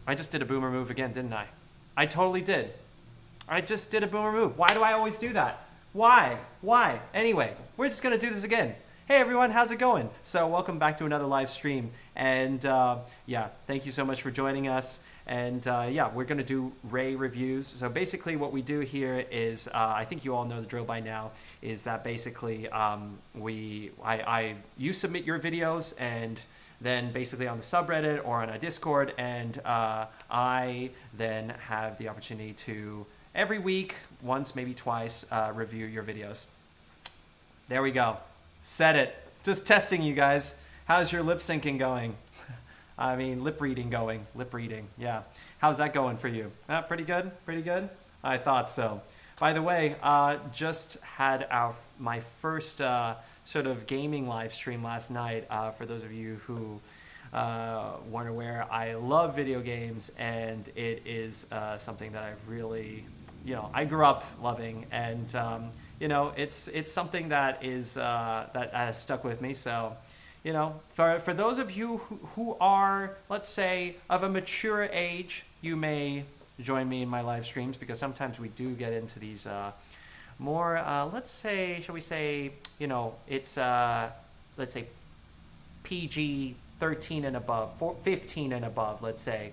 I just did a boomer move again, didn't I? I totally did. I just did a boomer move. Why do I always do that? Why? Why? Anyway, we're just going to do this again. Hey everyone, how's it going? So welcome back to another live stream. And yeah, thank you so much for joining us. And yeah, we're going to do Ray reviews. So basically what we do here is, I think you all know the drill by now, is that basically you submit your videos, and then basically on the subreddit or on a Discord, and I then have the opportunity to every week, once, maybe twice, review your videos. There we go. Said it. Just testing you guys. How's your lip syncing going? I mean, lip reading going. Lip reading, yeah. How's that going for you? Pretty good? Pretty good? I thought so. By the way, just had my first sort of gaming live stream last night. For those of you who weren't aware, I love video games, and it is something that I've really, I grew up loving, and it's something that is that has stuck with me. So, for those of you who are, let's say, of a mature age, you may join me in my live streams, because sometimes we do get into these more, let's say, shall we say, it's let's say PG 13 and above, 15 and above, let's say.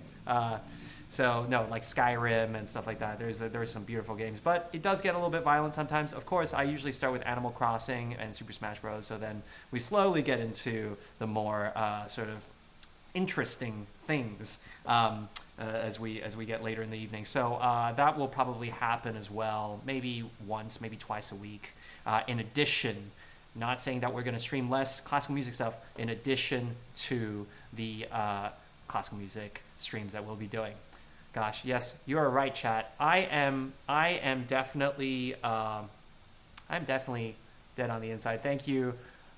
So no, like Skyrim and stuff like that. There's some beautiful games, but it does get a little bit violent sometimes. Of course, I usually start with Animal Crossing and Super Smash Bros. So then we slowly get into the more sort of interesting things as we get later in the evening. So that will probably happen as well, maybe once, maybe twice a week. In addition, not saying that we're going to stream less classical music stuff, in addition to the classical music streams that we'll be doing. Gosh, yes, you are right, chat. I am definitely I'm definitely dead on the inside. Thank you,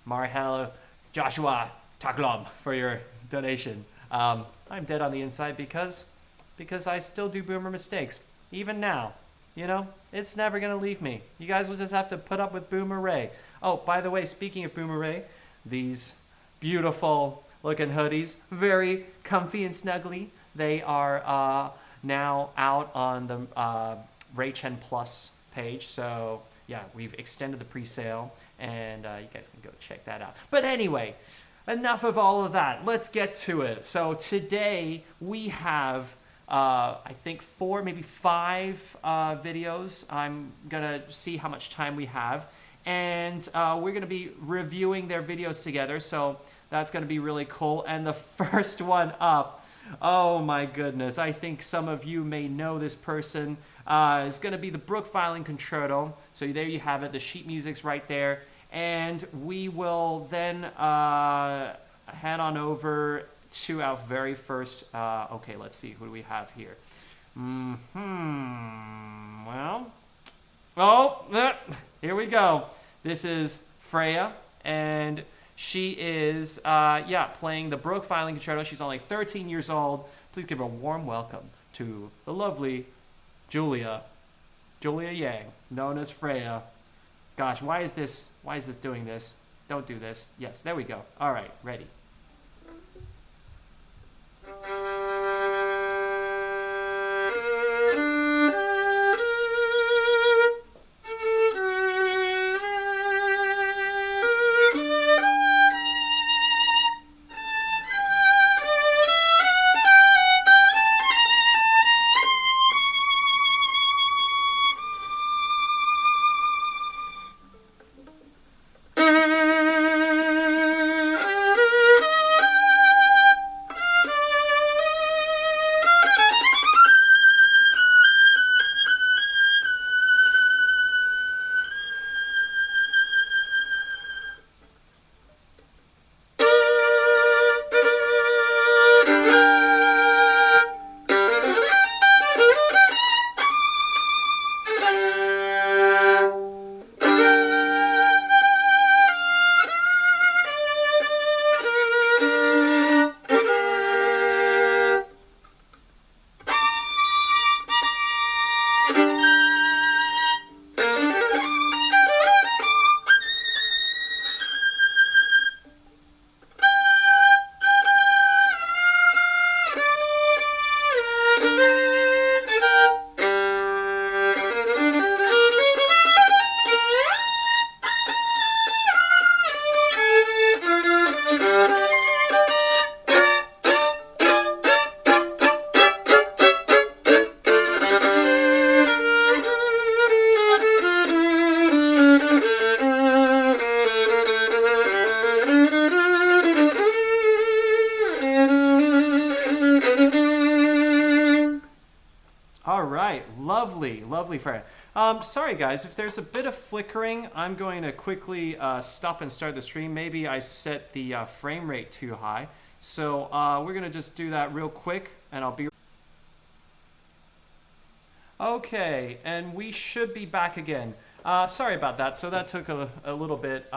Marhel Joshua Taklom, for your donation. I'm dead on the inside because I still do boomer mistakes. Even now, it's never going to leave me. You guys will just have to put up with Boomer Ray. Oh, by the way, speaking of Boomer Ray, these beautiful looking hoodies, very comfy and snuggly. They are now out on the Ray Chen Plus page. So yeah, we've extended the pre-sale, and you guys can go check that out. But anyway, enough of all of that. Let's get to it. So today we have, I think 4, maybe 5 videos. I'm gonna see how much time we have, and we're gonna be reviewing their videos together. So that's gonna be really cool. And the first one up, oh my goodness, I think some of you may know this person. It's gonna be the Bruch Violin Concerto. So there you have it. The sheet music's right there. And we will then head on over to our very first, okay, let's see, who do we have here? Well, here we go. This is Freya, and she is, playing the Bruch Violin Concerto. She's only 13 years old. Please give her a warm welcome to the lovely Julia Yang, known as Freya. Gosh, why is this doing this? Don't do this. Yes, there we go. All right, ready. Lovely, lovely, Freya. Sorry, guys, if there's a bit of flickering, I'm going to quickly stop and start the stream. Maybe I set the frame rate too high. So we're going to just do that real quick, and I'll be... Okay, and we should be back again. Sorry about that. So that took a little bit.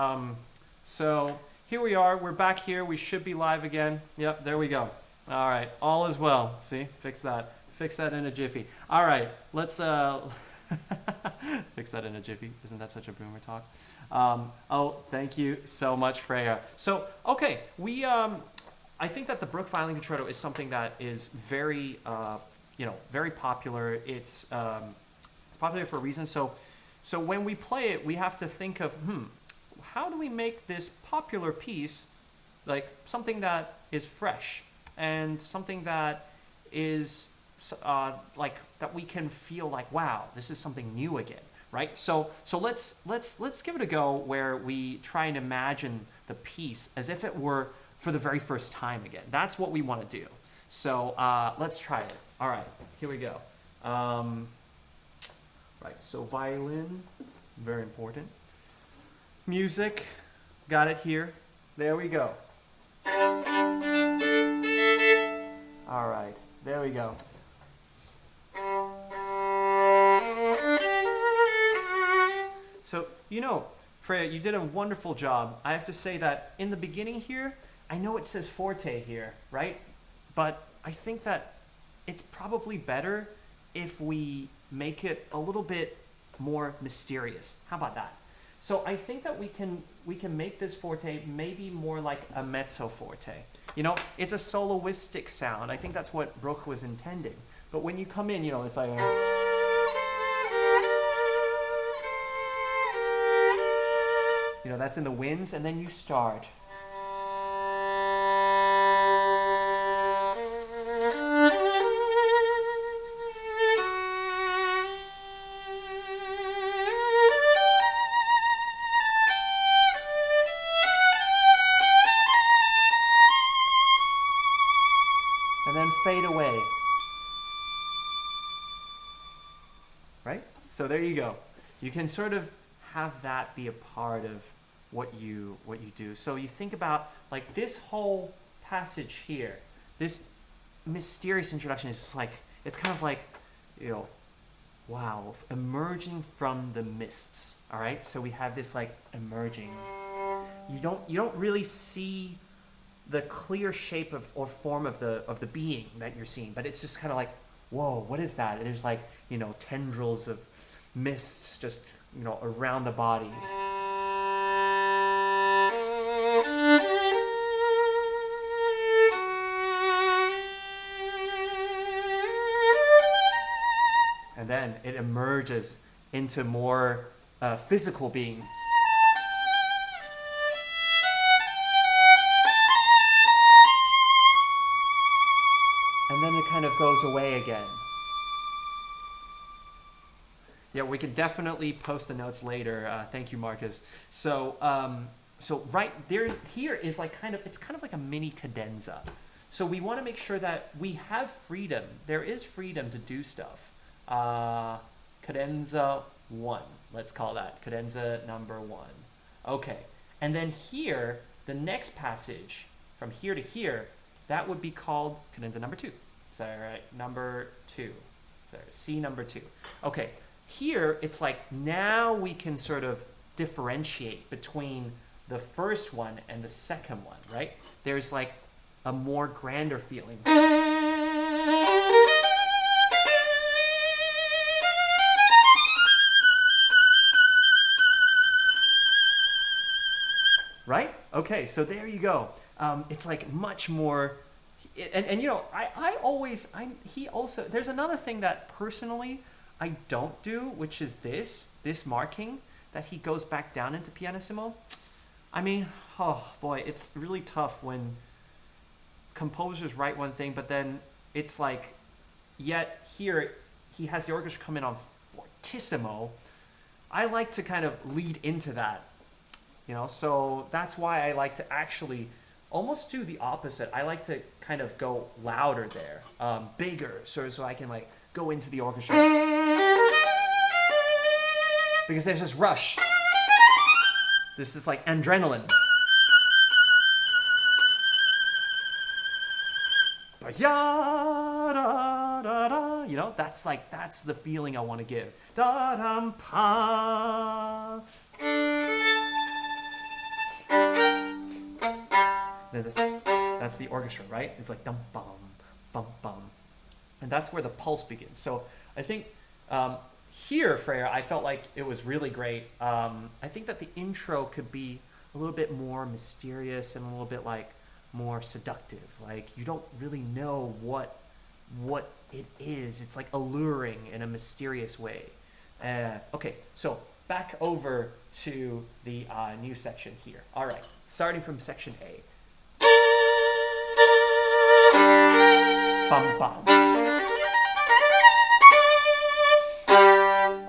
So here we are. We're back here. We should be live again. Yep, there we go. All right, all is well. See, fix that. Fix that in a jiffy. All right, let's fix that in a jiffy. Isn't that such a boomer talk? Oh, thank you so much, Freya. So, okay, we I think that the Bruch Violin Concerto is something that is very very popular. It's popular for a reason. So when we play it, we have to think of how do we make this popular piece like something that is fresh and something that is like that we can feel like, wow, this is something new again, right? So let's give it a go where we try and imagine the piece as if it were for the very first time again. That's what we want to do. So let's try it. All right, here we go. Right, so violin, very important. Music, got it here. There we go. All right, there we go. So, Freya, you did a wonderful job. I have to say that in the beginning here, I know it says forte here, right? But I think that it's probably better if we make it a little bit more mysterious. How about that? So I think that we can make this forte maybe more like a mezzo forte. It's a soloistic sound. I think that's what Bruch was intending. But when you come in, it's like... that's in the winds, and then you start. And then fade away. Right? So there you go. You can sort of have that be a part of what you do. So you think about like this whole passage here, this mysterious introduction is like, it's kind of like, wow, emerging from the mists. All right, so we have this like emerging. You don't really see the clear shape of or form of the being that you're seeing, but it's just kind of like, whoa, what is that? And there's like tendrils of mists just around the body. And then it emerges into more physical being. And then it kind of goes away again. Yeah, we can definitely post the notes later. Thank you, Marcus. So right there, here is like it's kind of like a mini cadenza. So we want to make sure that we have freedom. There is freedom to do stuff. Cadenza 1, let's call that cadenza number 1. Okay, and then here, the next passage from here to here, that would be called cadenza number 2. Sorry, right? Number 2. Sorry, C number 2. Okay. Here, it's like now we can sort of differentiate between the first one and the second one, right? There's like a more grander feeling. Right? Okay, so there you go. It's like much more, and he also, there's another thing that personally I don't do, which is this marking that he goes back down into pianissimo. I mean, oh boy, it's really tough when composers write one thing, but then it's like, yet here he has the orchestra come in on fortissimo. I like to kind of lead into that, so that's why I like to actually almost do the opposite. I like to kind of go louder there, bigger, so I can like go into the orchestra. because there's this rush. This is like adrenaline. You know, that's the feeling I want to give. Da dum pa. That's the orchestra, right? It's like dum bum, bum bum, and that's where the pulse begins. So I think here, Freya, I felt like it was really great. I think that the intro could be a little bit more mysterious and a little bit like more seductive. Like you don't really know what it is. It's like alluring in a mysterious way. Okay, so back over to the new section here. All right, starting from section A. Bum bum.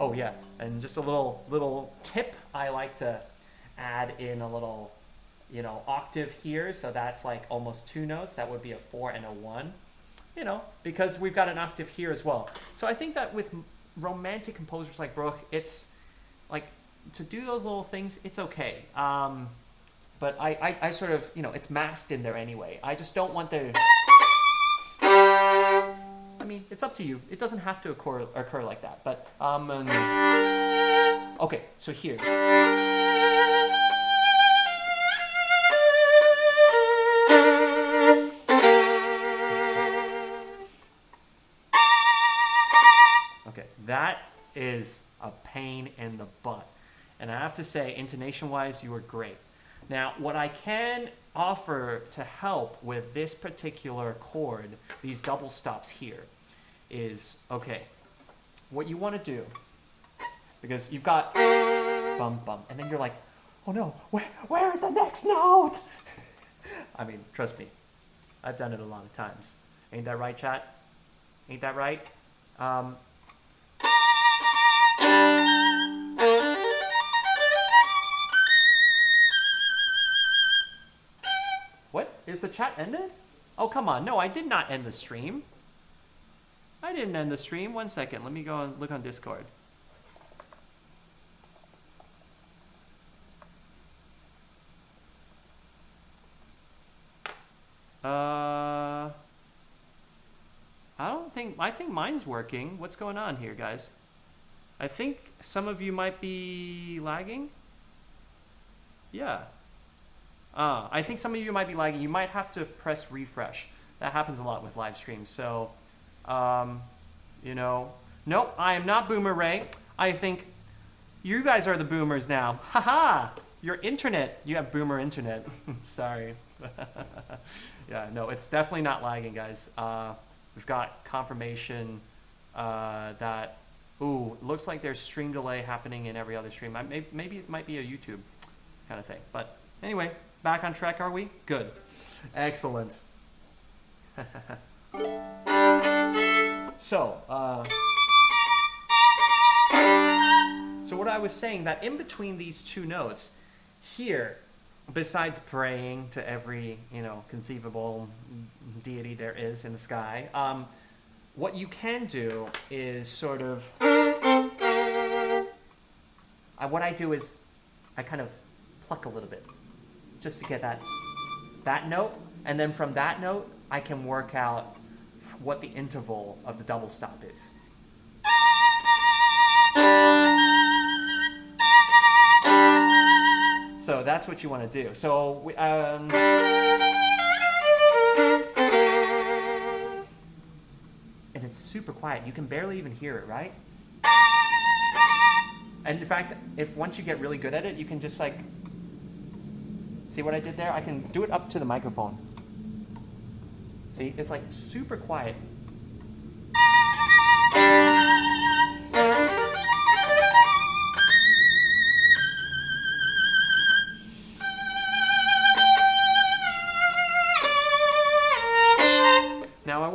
Oh yeah, and just a little tip. I like to add in a little, you know, octave here. So that's like almost 2 notes. That would be a 4 and a 1. You know, because we've got an octave here as well. So I think that with romantic composers like Bruch, it's like to do those little things, it's okay. But I sort of, you know, it's masked in there anyway. I just don't want the... I mean, it's up to you. It doesn't have to occur like that. But, okay, so here. Okay, that is a pain in the butt. And I have to say, intonation-wise, you were great. Now, what I can offer to help with this particular chord, these double stops here, is, okay, what you want to do, because you've got bum, bum, and then you're like, oh no, where is the next note? I mean, trust me, I've done it a lot of times. Ain't that right, chat? Ain't that right? What? Is the chat ended? Oh, come on. No, I did not end the stream. I didn't end the stream. 1 second. Let me go and look on Discord. I think mine's working. What's going on here, guys? I think some of you might be lagging. Yeah. I think some of you might be lagging. You might have to press refresh. That happens a lot with live streams. So, you know, nope, I am not Boomer Ray. I think you guys are the boomers now. Haha, your internet. You have boomer internet. Sorry. Yeah, no, it's definitely not lagging, guys. We've got confirmation that, ooh, looks like there's stream delay happening in every other stream. Maybe it might be a YouTube kind of thing. But anyway, back on track, are we? Good. Excellent. So what I was saying, that in between these 2 notes here, besides praying to every, you know, conceivable deity there is in the sky, what you can do is sort of, what I do is I kind of pluck a little bit just to get that note, and then from that note I can work out what the interval of the double stop is. So that's what you want to do. So and it's super quiet. You can barely even hear it, right? And in fact, if once you get really good at it, you can just like, see what I did there? I can do it up to the microphone. See, it's like super quiet. Now I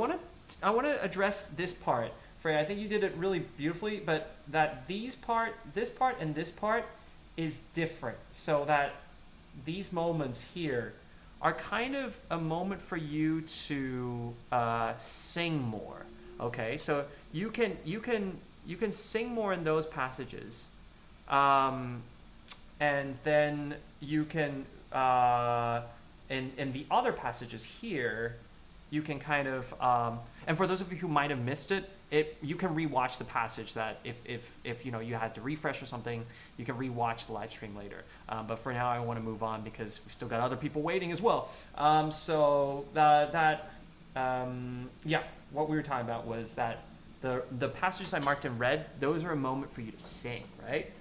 want to address this part. Freya, I think you did it really beautifully, but that this part, and this part is different. So that these moments here are kind of a moment for you to sing more. Okay, so you can sing more in those passages, And then you can, in the other passages here, you can kind of, and for those of you who might have missed it, you can rewatch the passage that if you know you had to refresh or something, you can rewatch the live stream later. But for now, I want to move on because we've still got other people waiting as well. Yeah, what we were talking about was that the passages I marked in red, those are a moment for you to sing, right?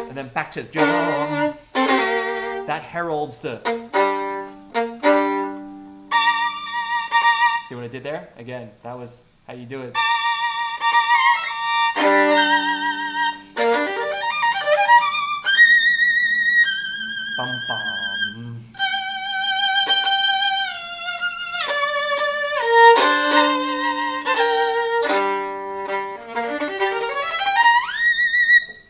And then back to drum. That heralds the. See what I did there? Again, that was how you do it. Bum bum.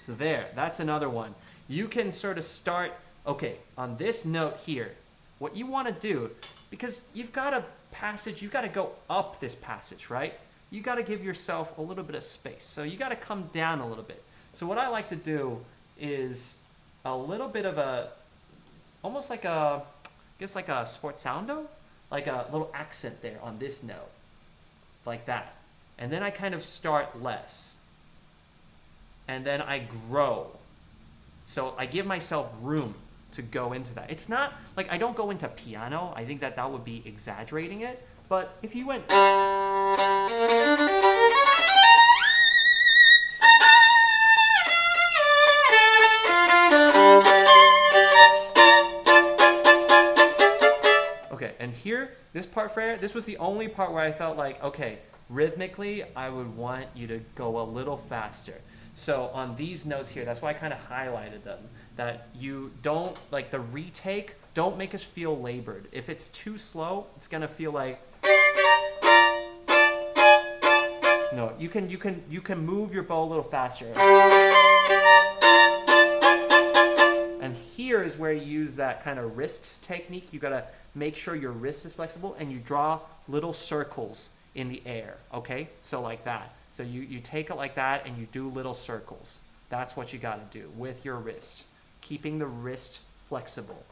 So there, that's another one. You can sort of start, okay, on this note here, what you want to do, because you've got a passage, you've got to go up this passage, right? You got to give yourself a little bit of space. So you got to come down a little bit. So what I like to do is a little bit of a, almost like a, I guess like a sforzando, like a little accent there on this note, like that. And then I kind of start less. And then I grow. So I give myself room to go into that. It's not like I don't go into piano. I think that would be exaggerating it. But if you went. Okay, and here, this part, Freya, this was the only part where I felt like, okay, rhythmically, I would want you to go a little faster. So on these notes here, that's why I kind of highlighted them, that you don't, like the retake, don't make us feel labored. If it's too slow, it's going to feel like, no, you can move your bow a little faster. And here is where you use that kind of wrist technique. You got to make sure your wrist is flexible and you draw little circles in the air, okay? So like that. So you take it like that and you do little circles. That's what you got to do with your wrist, keeping the wrist flexible.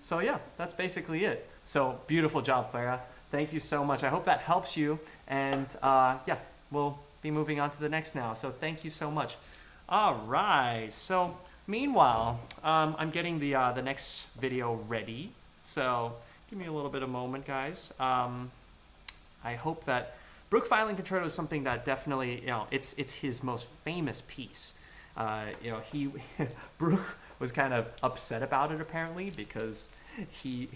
So yeah, that's basically it. So beautiful job, Clara. Thank you so much. I hope that helps you. And yeah, we'll be moving on to the next now. So thank you so much. All right. So meanwhile, I'm getting the next video ready. So give me a little bit of moment, guys. I hope that Bruch Violin Concerto is something that definitely, it's his most famous piece. Bruch was kind of upset about it apparently because he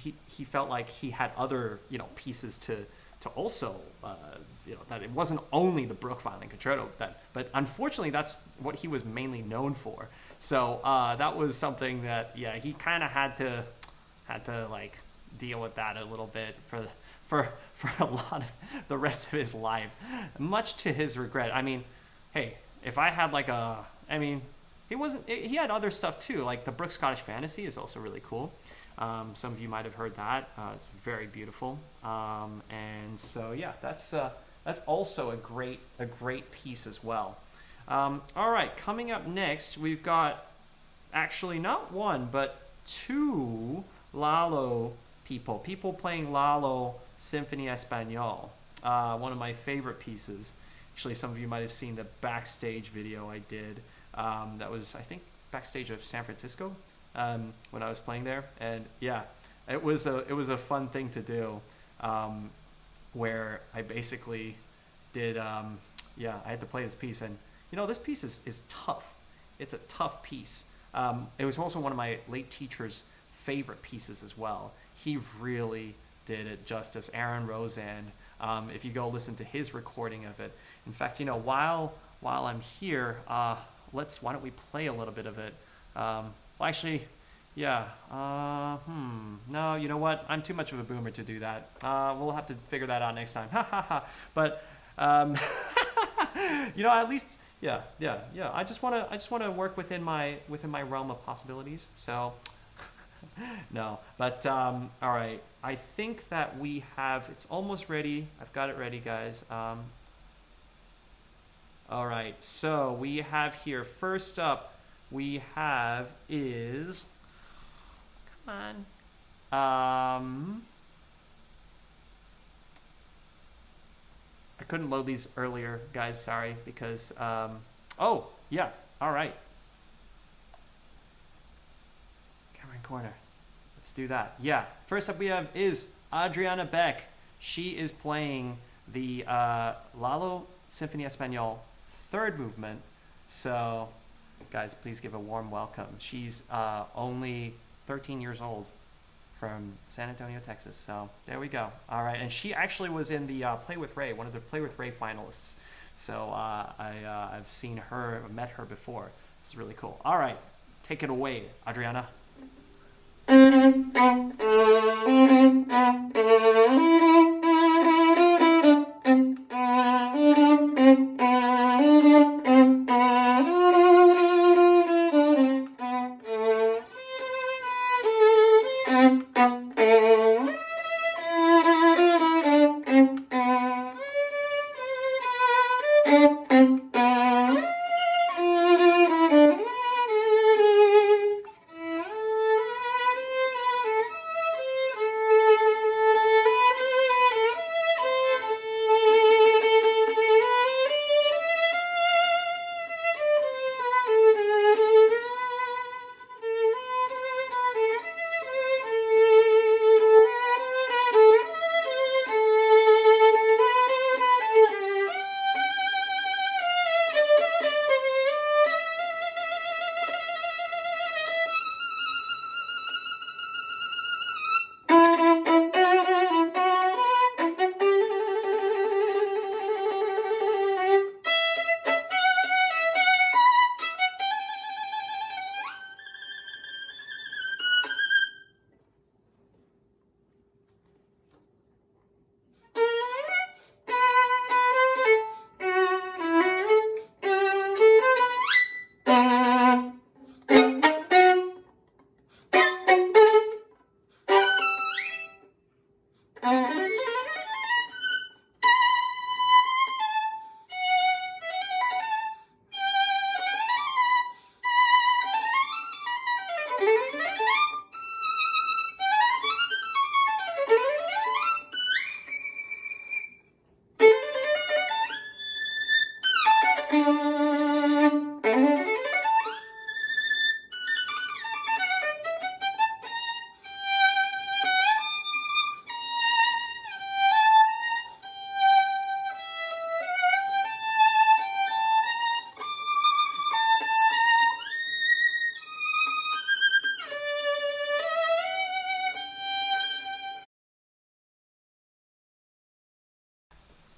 felt like he had other pieces to also that it wasn't only the Bruch Violin Concerto but unfortunately that's what he was mainly known for. So that was something that he kind of had to like deal with that a little bit for a lot of the rest of his life, much to his regret. I mean, hey, if I had like he had other stuff too, like the Bruch Scottish Fantasy is also really cool. Some of you might have heard that. It's very beautiful. And so yeah, that's also a great piece as well. All right, coming up next, we've got actually not one but two Lalo people playing Lalo Symphonie Espagnole. One of my favorite pieces. Actually, some of you might have seen the backstage video I did. That was, I think, backstage of San Francisco when I was playing there. And yeah, it was a fun thing to do, where I basically did, I had to play this piece. And, this piece is tough. It's a tough piece. It was also one of my late teacher's favorite pieces as well. He really did it justice. Aaron Rosen, if you go listen to his recording of it. In fact, while I'm here, why don't we play a little bit of it? Well, actually, Yeah. No, you know what? I'm too much of a boomer to do that. We'll have to figure that out next time. Ha ha ha. But you know, at least, yeah. I just wanna work within my realm of possibilities. So no, but all right. I think that we have. It's almost ready. I've got it ready, guys. All right. So we have here. First up, we have is. Come on. I couldn't load these earlier, guys. Sorry, because oh yeah. All right. Camera in corner. Let's do that. Yeah. First up we have is Adrianna Beck. She is playing the Lalo Symphonie Espagnole third movement. So, guys, please give a warm welcome. She's only 13 years old from San Antonio, Texas. So there we go. All right. And she actually was in the Play with Ray, one of the Play with Ray finalists. So I've seen her, met her before. It's really cool. All right. Take it away, Adriana.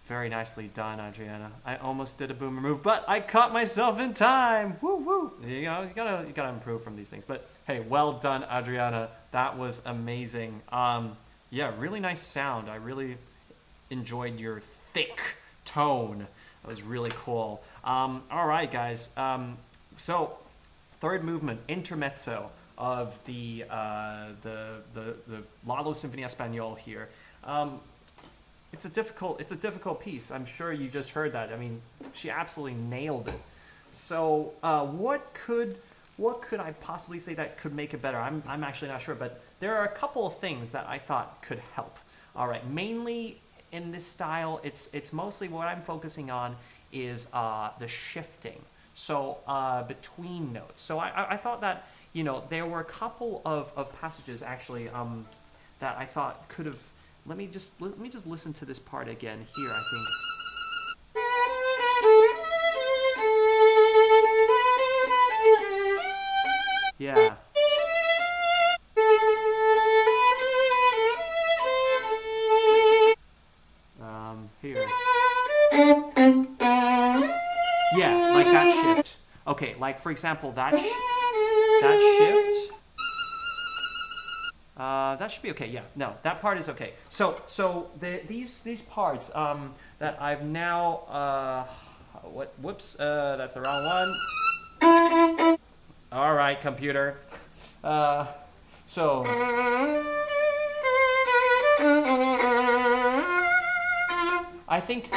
Very nicely done, Adriana. I almost did a boomer move, but I caught myself in time. Woo woo! You know, you gotta improve from these things. But hey, well done, Adriana. That was amazing. Yeah, really nice sound. I really enjoyed your thick tone. That was really cool. All right, guys. So third movement, intermezzo of the Lalo Symphonie Espagnole here. It's a difficult piece. I'm sure you just heard that. I mean, she absolutely nailed it. So what could I possibly say that could make it better? I'm actually not sure, but there are a couple of things that I thought could help. All right, mainly in this style, it's mostly what I'm focusing on is the shifting. So between notes. So I thought that, you know, there were a couple of passages actually that I thought could have. Let me just listen to this part again here, I think. Yeah. Here. Yeah, like that shift. Okay, like for example, that shift. That should be okay. Yeah, no, that part is okay. So these parts that I've now whoops, that's the wrong one. All right, computer. So I think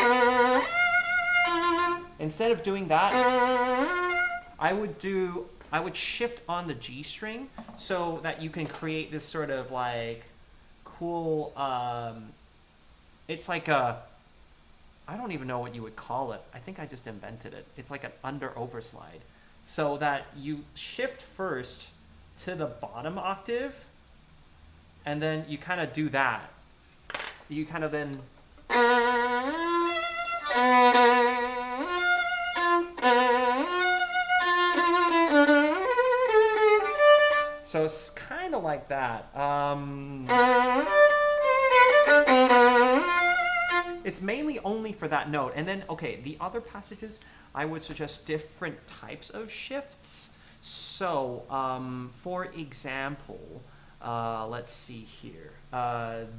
instead of doing that, I would shift on the G string so that you can create this sort of like cool, it's like a, I don't even know what you would call it. I think I just invented it. It's like an under overslide. So that you shift first to the bottom octave and then you kind of do that. You kind of then so it's kind of like that. It's mainly only for that note. And then, okay, the other passages, I would suggest different types of shifts. So, for example, let's see here.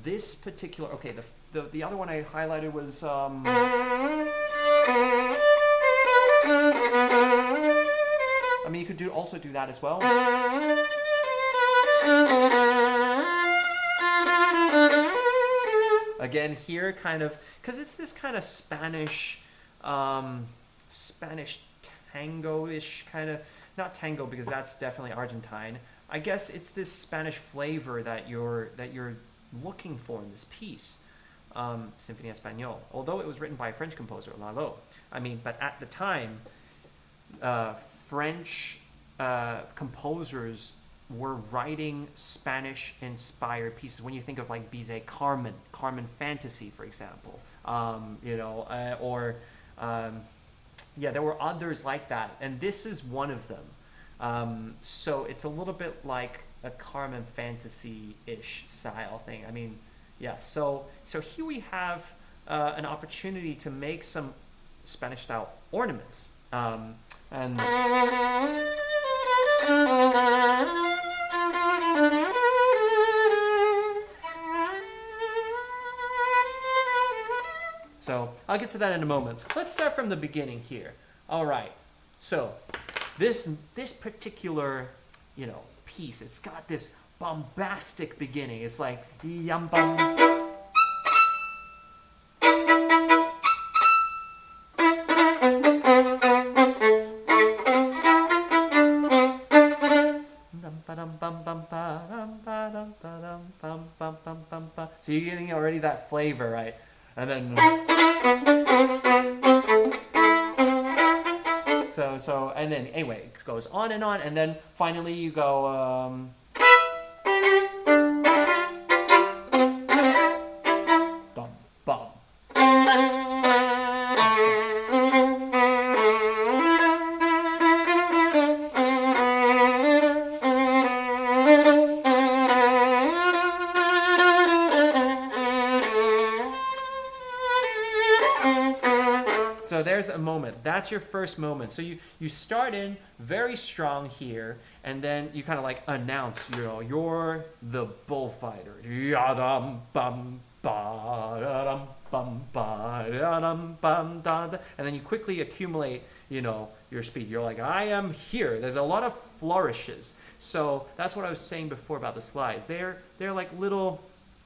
This particular, okay, the other one I highlighted was, I mean, you could also do that as well. Again, here kind of, because it's this kind of Spanish tango-ish kind of, not tango because that's definitely Argentine. I guess it's this Spanish flavor that you're looking for in this piece, Symphonie Espagnole. Although it was written by a French composer, Lalo. I mean, but at the time, French composers were writing Spanish-inspired pieces. When you think of like Bizet, Carmen Fantasy, for example, yeah, there were others like that, and this is one of them. So it's a little bit like a Carmen Fantasy-ish style thing. I mean, yeah. So here we have an opportunity to make some Spanish-style ornaments, and. So I'll get to that in a moment. Let's start from the beginning here. All right. So this particular, piece, it's got this bombastic beginning. It's like yum bum. So you're getting already that flavor, right? And then so and then anyway it goes on, and then finally you go bum bum. So there's a moment. That's your first moment. So you start in very strong here, and then you kind of like announce, you're the bullfighter. And then you quickly accumulate, your speed. You're like, I am here. There's a lot of flourishes. So that's what I was saying before about the slides. They're like little,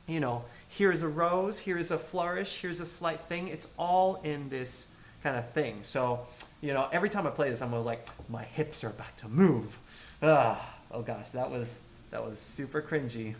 here's a rose, here's a flourish, here's a slight thing. It's all in this kind of thing. So, every time I play this, I'm always like, my hips are about to move. Oh gosh, that was super cringy.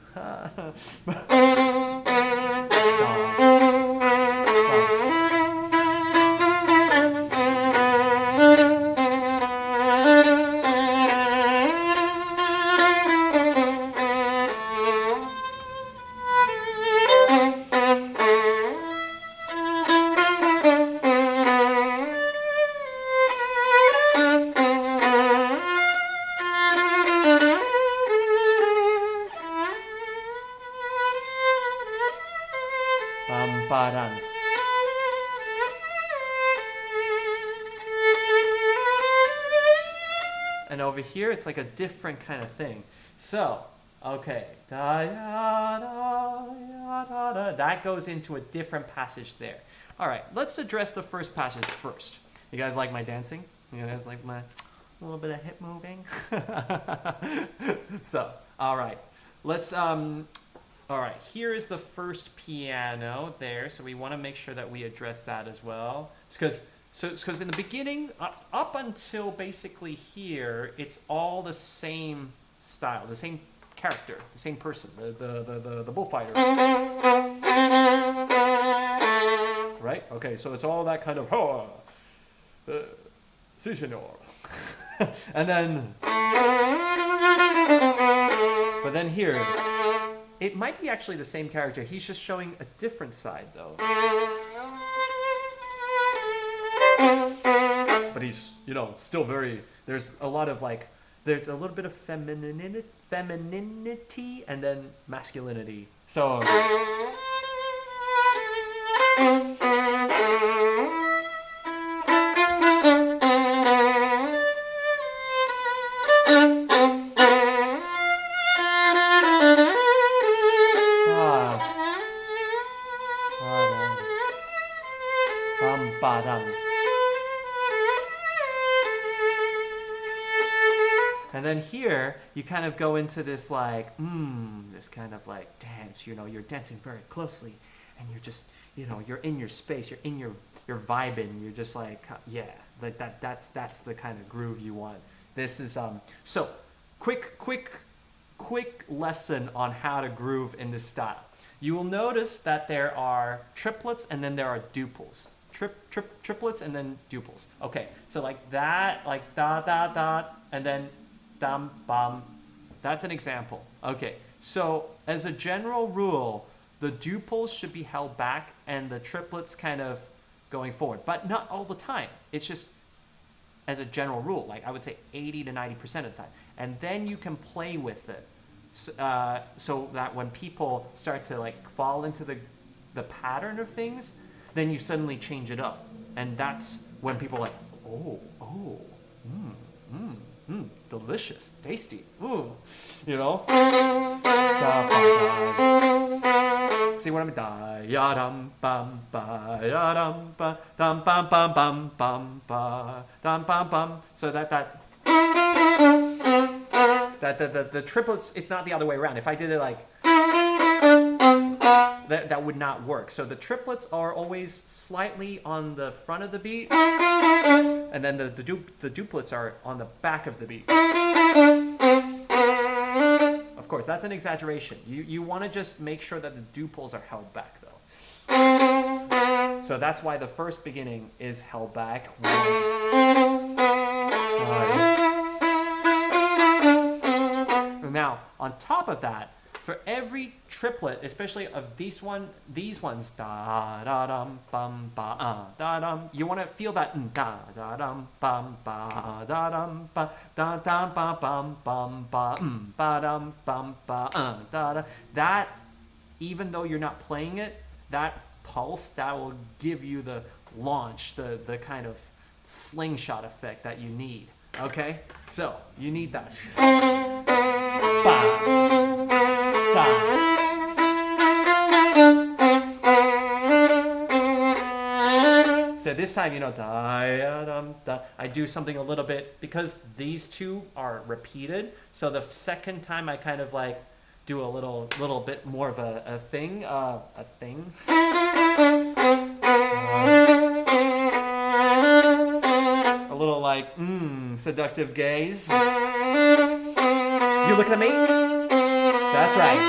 And over here, it's like a different kind of thing. So, Okay. Da, ya, da, ya, da, da. That goes into a different passage there. All right, let's address the first passage first. You guys like my dancing? You guys like my little bit of hip moving? So, all right. Let's, all right, here is the first piano there. So we want to make sure that we address that as well. Because in the beginning, up until basically here, it's all the same style, the same character, the same person, the bullfighter. Right? Okay, so it's all that kind of, si senor. And then, but then here, it might be actually the same character. He's just showing a different side though. But he's, you know, still very, there's a lot of like, there's a little bit of femininity and then masculinity. So, and then here, you kind of go into this like, this kind of like dance, you know, you're dancing very closely and you're just, you know, you're in your space, you're in you're vibing, you're just like, yeah, like that's the kind of groove you want. This is, so quick lesson on how to groove in this style. You will notice that there are triplets and then there are duples. Triplets and then duples. Okay, so like that, like da da da, and then dum bum. That's an example. Okay, so as a general rule, the duples should be held back and the triplets kind of going forward, but not all the time. It's just as a general rule, like I would say 80 to 90% of the time. And then you can play with it so that when people start to like fall into the pattern of things, then you suddenly change it up. And that's when people are like, delicious, tasty, ooh, you know? See what I mean? Da ya dum bum ba ya dum ba dum bum bum bum bum ba dum bum bum. So the triplets, it's not the other way around. If I did it like that would not work. So the triplets are always slightly on the front of the beat, and then the duplets are on the back of the beat. Of course, that's an exaggeration. You want to just make sure that the duples are held back, though. So that's why the first beginning is held back. Now, on top of that, for every triplet, especially of these ones, da da dum bum ba da dum, you want to feel that da da dum bum ba da dum ba da dum ba bum bum ba ba dum bum ba da da. That, even though you're not playing it, that pulse that will give you the launch, the kind of slingshot effect that you need. Okay, so you need that. Ba. So this time, you know, I do something a little bit, because these two are repeated. So the second time I kind of like do a little bit more of a thing. A little like, seductive gaze. You looking at me? That's right.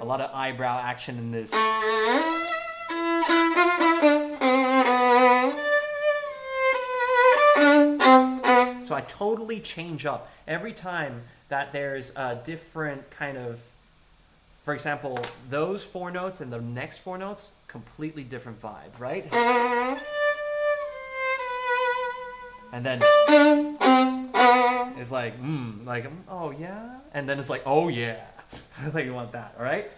A lot of eyebrow action in this. So I totally change up every time that there's a different kind of, for example, those four notes and the next four notes, completely different vibe, right? And then it's like, oh yeah? And then it's like, oh yeah. I think you want that, all right?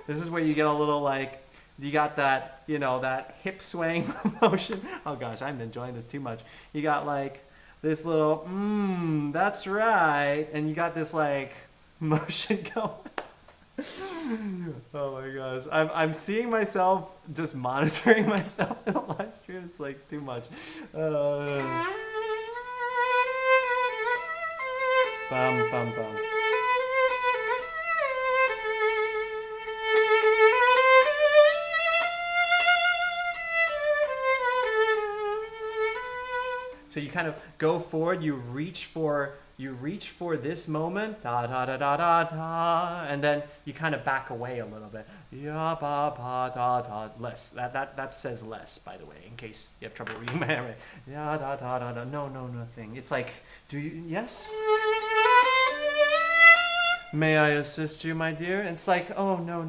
This is where you get a little like, you got that, you know, that hip swaying motion. Oh gosh, I'm enjoying this too much. You got like this little, that's right. And you got this like motion going. Oh my gosh. I'm seeing myself just monitoring myself in a live stream. It's like too much. Bum, bum, bum. So you kind of go forward, you reach for this moment, da da da da da da, and then you kind of back away a little bit. Ya ba ba da da. Less. That says less, by the way, in case you have trouble reading my handwriting. Ya da da da da. No, nothing. It's like, do you? Yes. May I assist you, my dear? It's like, oh no.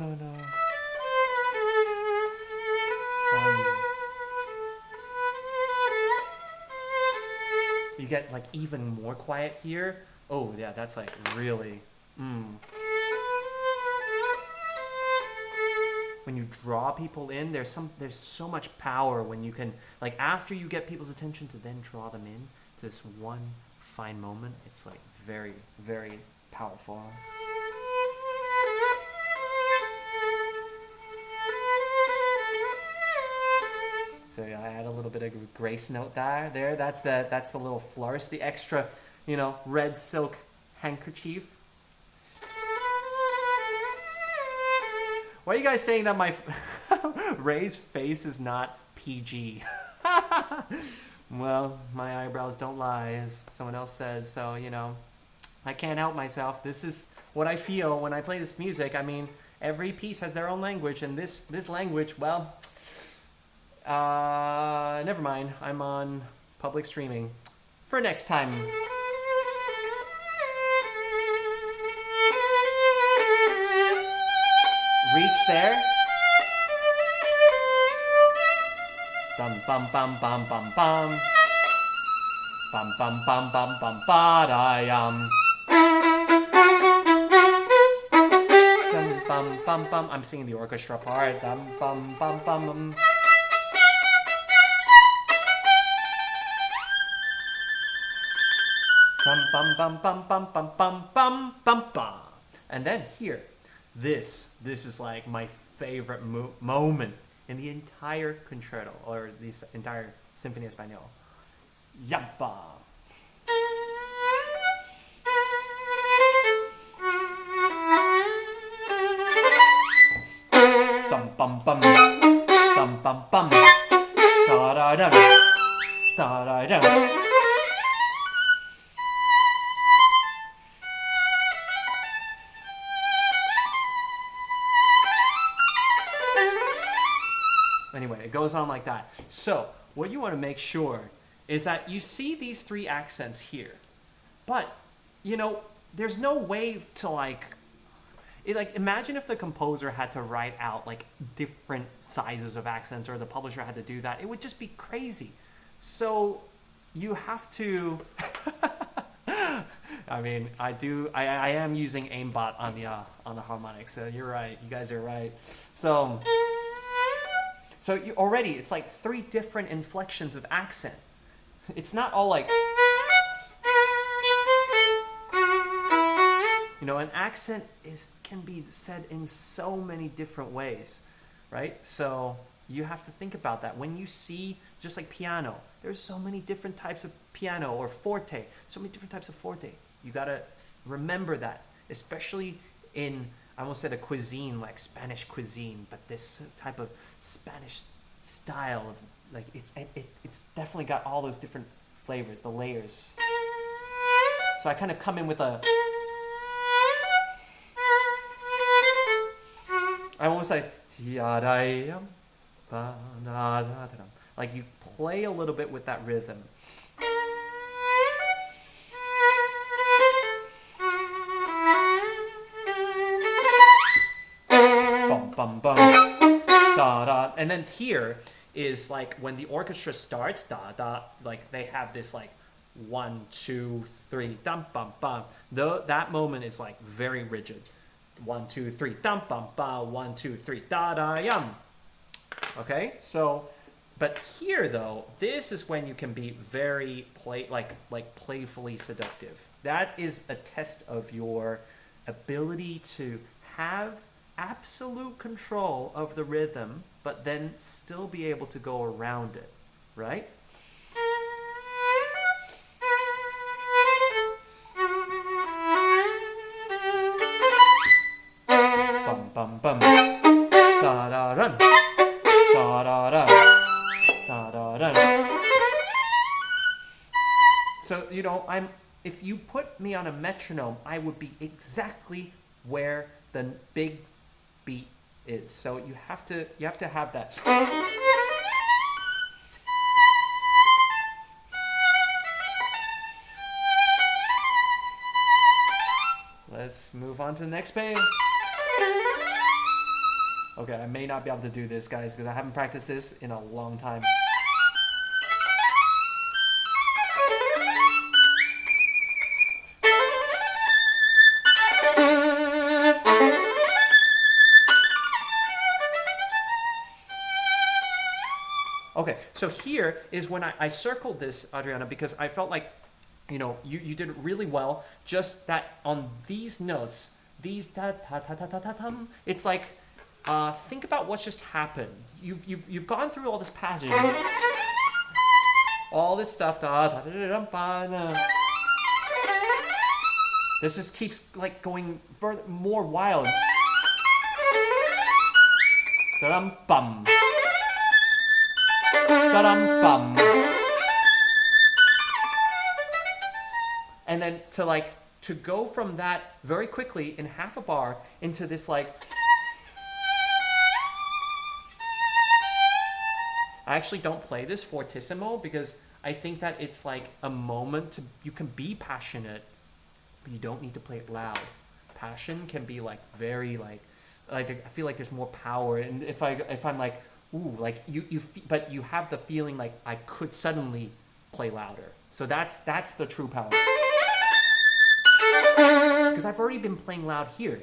You get like even more quiet here. Oh yeah, that's like really. When you draw people in, there's so much power when you can, like, after you get people's attention, to then draw them in to this one fine moment. It's like very, very powerful. So yeah, I add a little bit of grace note there. That's the little flourish, the extra, you know, red silk handkerchief. Why are you guys saying that my Ray's face is not PG? Well, my eyebrows don't lie, as someone else said. So, you know, I can't help myself. This is what I feel when I play this music. I mean, every piece has their own language, and this language, well. Never mind. I'm on public streaming for next time. Reach there. Dum bum bum bum bum bum. Bum bum bum bum bum ba da yum. Dum bum bum bum. I'm singing the orchestra part. Dum bum bum bum. Bum bum bum bum bum bum bum bum bum. And then here, this is like my favorite moment in the entire concerto, or the entire Symphony Espagnole. Yampa. Bum bum bum. Bum bum bum. Da da da. Da da da. Anyway, it goes on like that. So what you want to make sure is that you see these three accents here, but you know, there's no way to like imagine if the composer had to write out like different sizes of accents, or the publisher had to do that. It would just be crazy. So you have to I mean, I am using aimbot on the harmonics. So you're right. You guys are right. So you already, it's like three different inflections of accent. It's not all like, you know, an accent can be said in so many different ways, right? So you have to think about that. When you see, just like piano, there's so many different types of piano, or forte, so many different types of forte. You gotta remember that, especially in, I almost said a cuisine, like Spanish cuisine, but this type of Spanish style of, like, it's definitely got all those different flavors, the layers. So I kind of come in with a, I almost like you play a little bit with that rhythm. Bum bum bum. Da da. And then here is like when the orchestra starts, da da, like they have this like 1, 2, 3, dum bum bum. That moment is like very rigid. 1, 2, 3, dum bum ba, 1, 2, 3, da da yum. Okay, so, but here though, this is when you can be very playfully seductive. That is a test of your ability to have absolute control of the rhythm, but then still be able to go around it, right? Bum bum bum, da da run, da da da, da da da. So if you put me on a metronome, I would be exactly where the big beat is. So you have to have that. Let's move on to the next page. Okay, I may not be able to do this, guys, because I haven't practiced this in a long time. Okay, so here is when I circled this, Adriana, because I felt like, you did it really well. Just that on these notes, these ta ta ta ta ta ta tum, it's like, think about what's just happened. You've gone through all this passage, all this stuff. Da, da, da, da, da, da. This just keeps like going further, more wild. Da-dum bum. Da-dum bum. And then to go from that very quickly in half a bar into this I actually don't play this fortissimo because I think that it's like a moment you can be passionate, but you don't need to play it loud. Passion can be very I feel like there's more power, and if I'm like, ooh, like but you have the feeling like I could suddenly play louder. So that's the true power. Because I've already been playing loud here.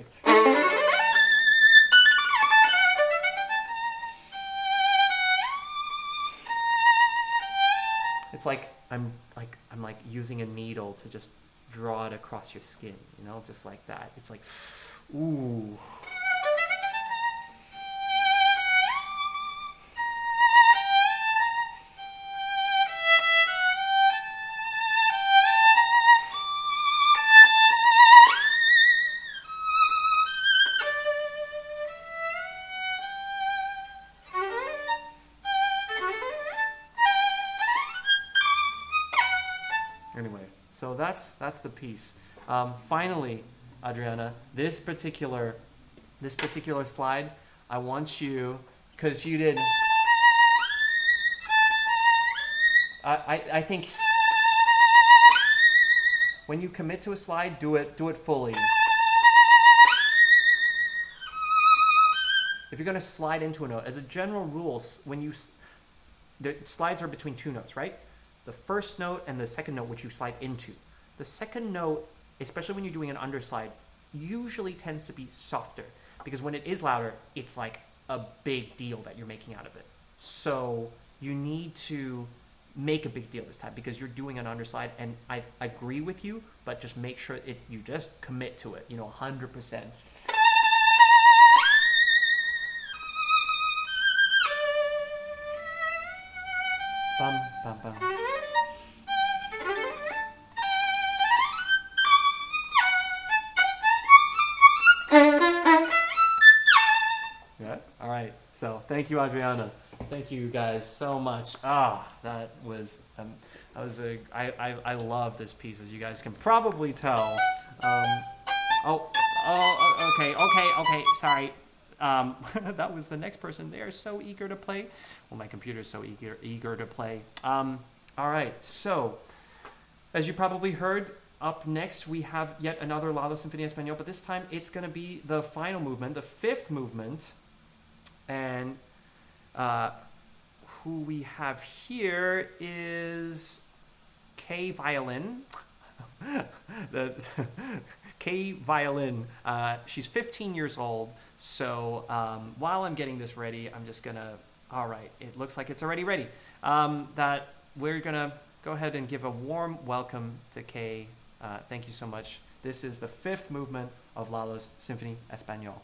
It's like I'm using a needle to just draw it across your skin, just like that. It's like, ooh. Anyway, so that's the piece. Finally, Adriana, this particular slide, I want you, because you did. I think when you commit to a slide, do it fully. If you're going to slide into a note, as a general rule, the slides are between two notes, right? The first note and the second note, which you slide into. The second note, especially when you're doing an underslide, usually tends to be softer, because when it is louder, it's like a big deal that you're making out of it. So you need to make a big deal this time because you're doing an underslide, and I agree with you, but just make sure you just commit to it, 100%. Bum, bum, bum. Yeah. All right. So thank you, Adriana. Thank you guys so much. I love this piece, as you guys can probably tell. Okay. Sorry. That was the next person. They are so eager to play. Well, my computer's so eager to play. All right. So, as you probably heard, up next we have yet another Lalo Symphonie Espagnole, but this time it's going to be the final movement, the fifth movement. And who we have here is kayviolynn. Violin. She's 15 years old. So while I'm getting this ready, I'm just gonna. All right, it looks like it's already ready. That we're gonna go ahead and give a warm welcome to Kay. Thank you so much. This is the 5th movement of Lalo's Symphonie Espagnole.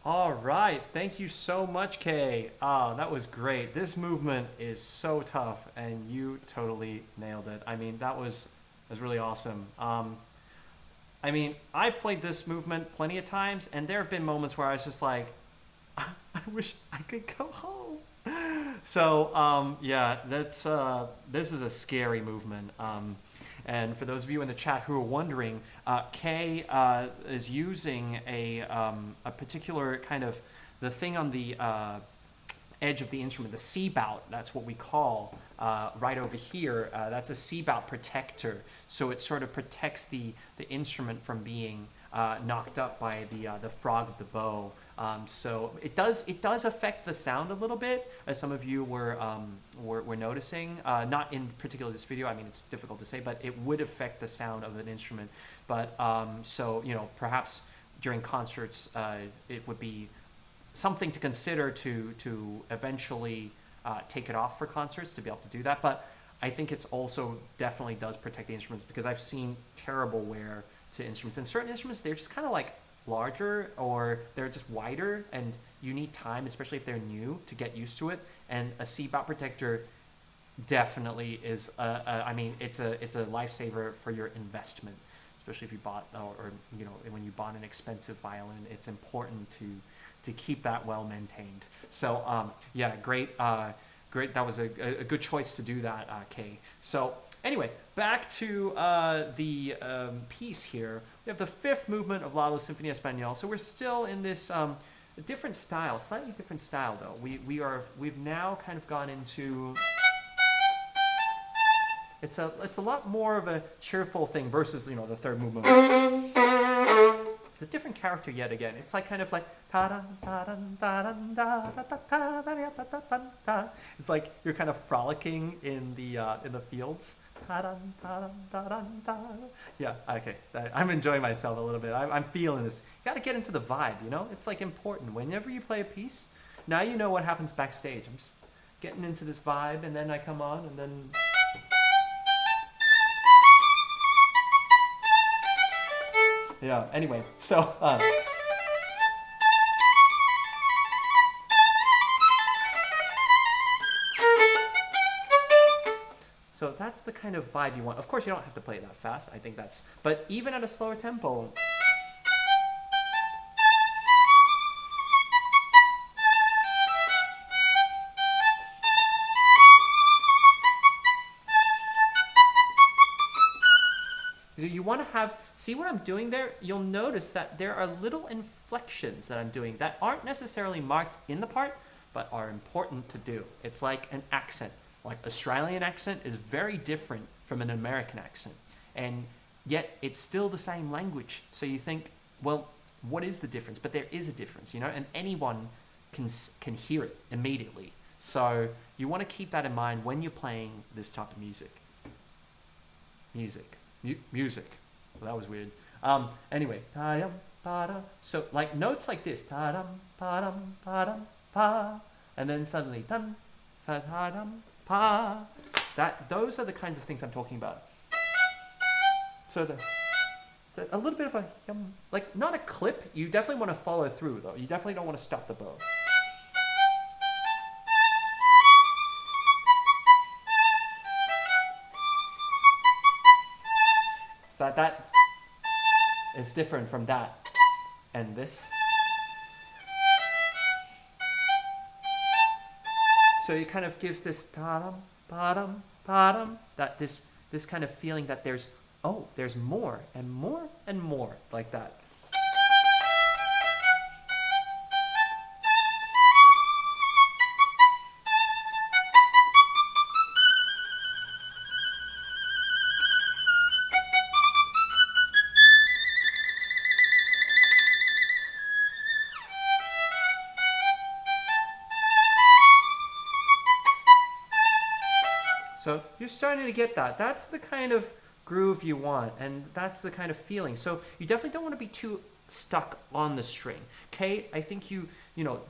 All right, thank you so much, Kay. That was great. This movement is so tough, and you totally nailed it. I mean, that was really awesome. I mean, I've played this movement plenty of times, and there have been moments where I was just like, I wish I could go home. So yeah, that's this is a scary movement. And for those of you in the chat who are wondering, Kay is using a particular kind of the thing on the edge of the instrument, the C-bout, that's what we call right over here. That's a C-bout protector. So it sort of protects the instrument from being knocked up by the frog of the bow. So it does affect the sound a little bit, as some of you were noticing. Not in particular this video. I mean, it's difficult to say, but it would affect the sound of an instrument. But so perhaps during concerts, it would be something to consider to eventually take it off for concerts to be able to do that. But I think it's also definitely does protect the instruments, because I've seen terrible wear to instruments. And certain instruments, they're just kind of like larger, or they're just wider, and you need time, especially if they're new, to get used to it. And a C-bout protector definitely is I mean, it's a lifesaver for your investment, especially if you bought or when you bought an expensive violin. It's important to keep that well maintained. So yeah, great. That was a good choice to do that, Kay. So anyway, back to the piece here. We have the 5th movement of Lalo Symphonie Espagnole. So we're still in this different style, slightly different style though. We've now kind of gone into. It's a lot more of a cheerful thing versus the 3rd movement. It's a different character yet again. It's like kind of like ta-da, ta-da, ta-da, ta-da, ta-da, ta-da, ta-da, ta-da. It's like you're kind of frolicking in the fields. Ta-da, ta-da, ta-da, ta-da. Yeah, okay. I'm enjoying myself a little bit. I'm feeling this. You got to get into the vibe, you know? It's like important. Whenever you play a piece, now you know what happens backstage. I'm just getting into this vibe, and then I come on, and then... Yeah, anyway, so... So that's the kind of vibe you want. Of course, you don't have to play it that fast. I think that's... But even at a slower tempo... You want to have, see what I'm doing there? You'll notice that there are little inflections that I'm doing that aren't necessarily marked in the part, but are important to do. It's like an accent. Like Australian accent is very different from an American accent. And yet it's still the same language. So you think, well, what is the difference? But there is a difference, you know, and anyone can hear it immediately. So you want to keep that in mind when you're playing this type of music. Music. Well, that was weird. Anyway, so like notes like this, and then suddenly those are the kinds of things I'm talking about. So a little bit of a like not a clip. You definitely want to follow through though. You definitely don't want to stop the bow. That is different from that and this. So it kind of gives this that this kind of feeling that there's more and more and more like that. So you're starting to get that. That's the kind of groove you want, and that's the kind of feeling. So you definitely don't want to be too stuck on the string. Okay, I think you know,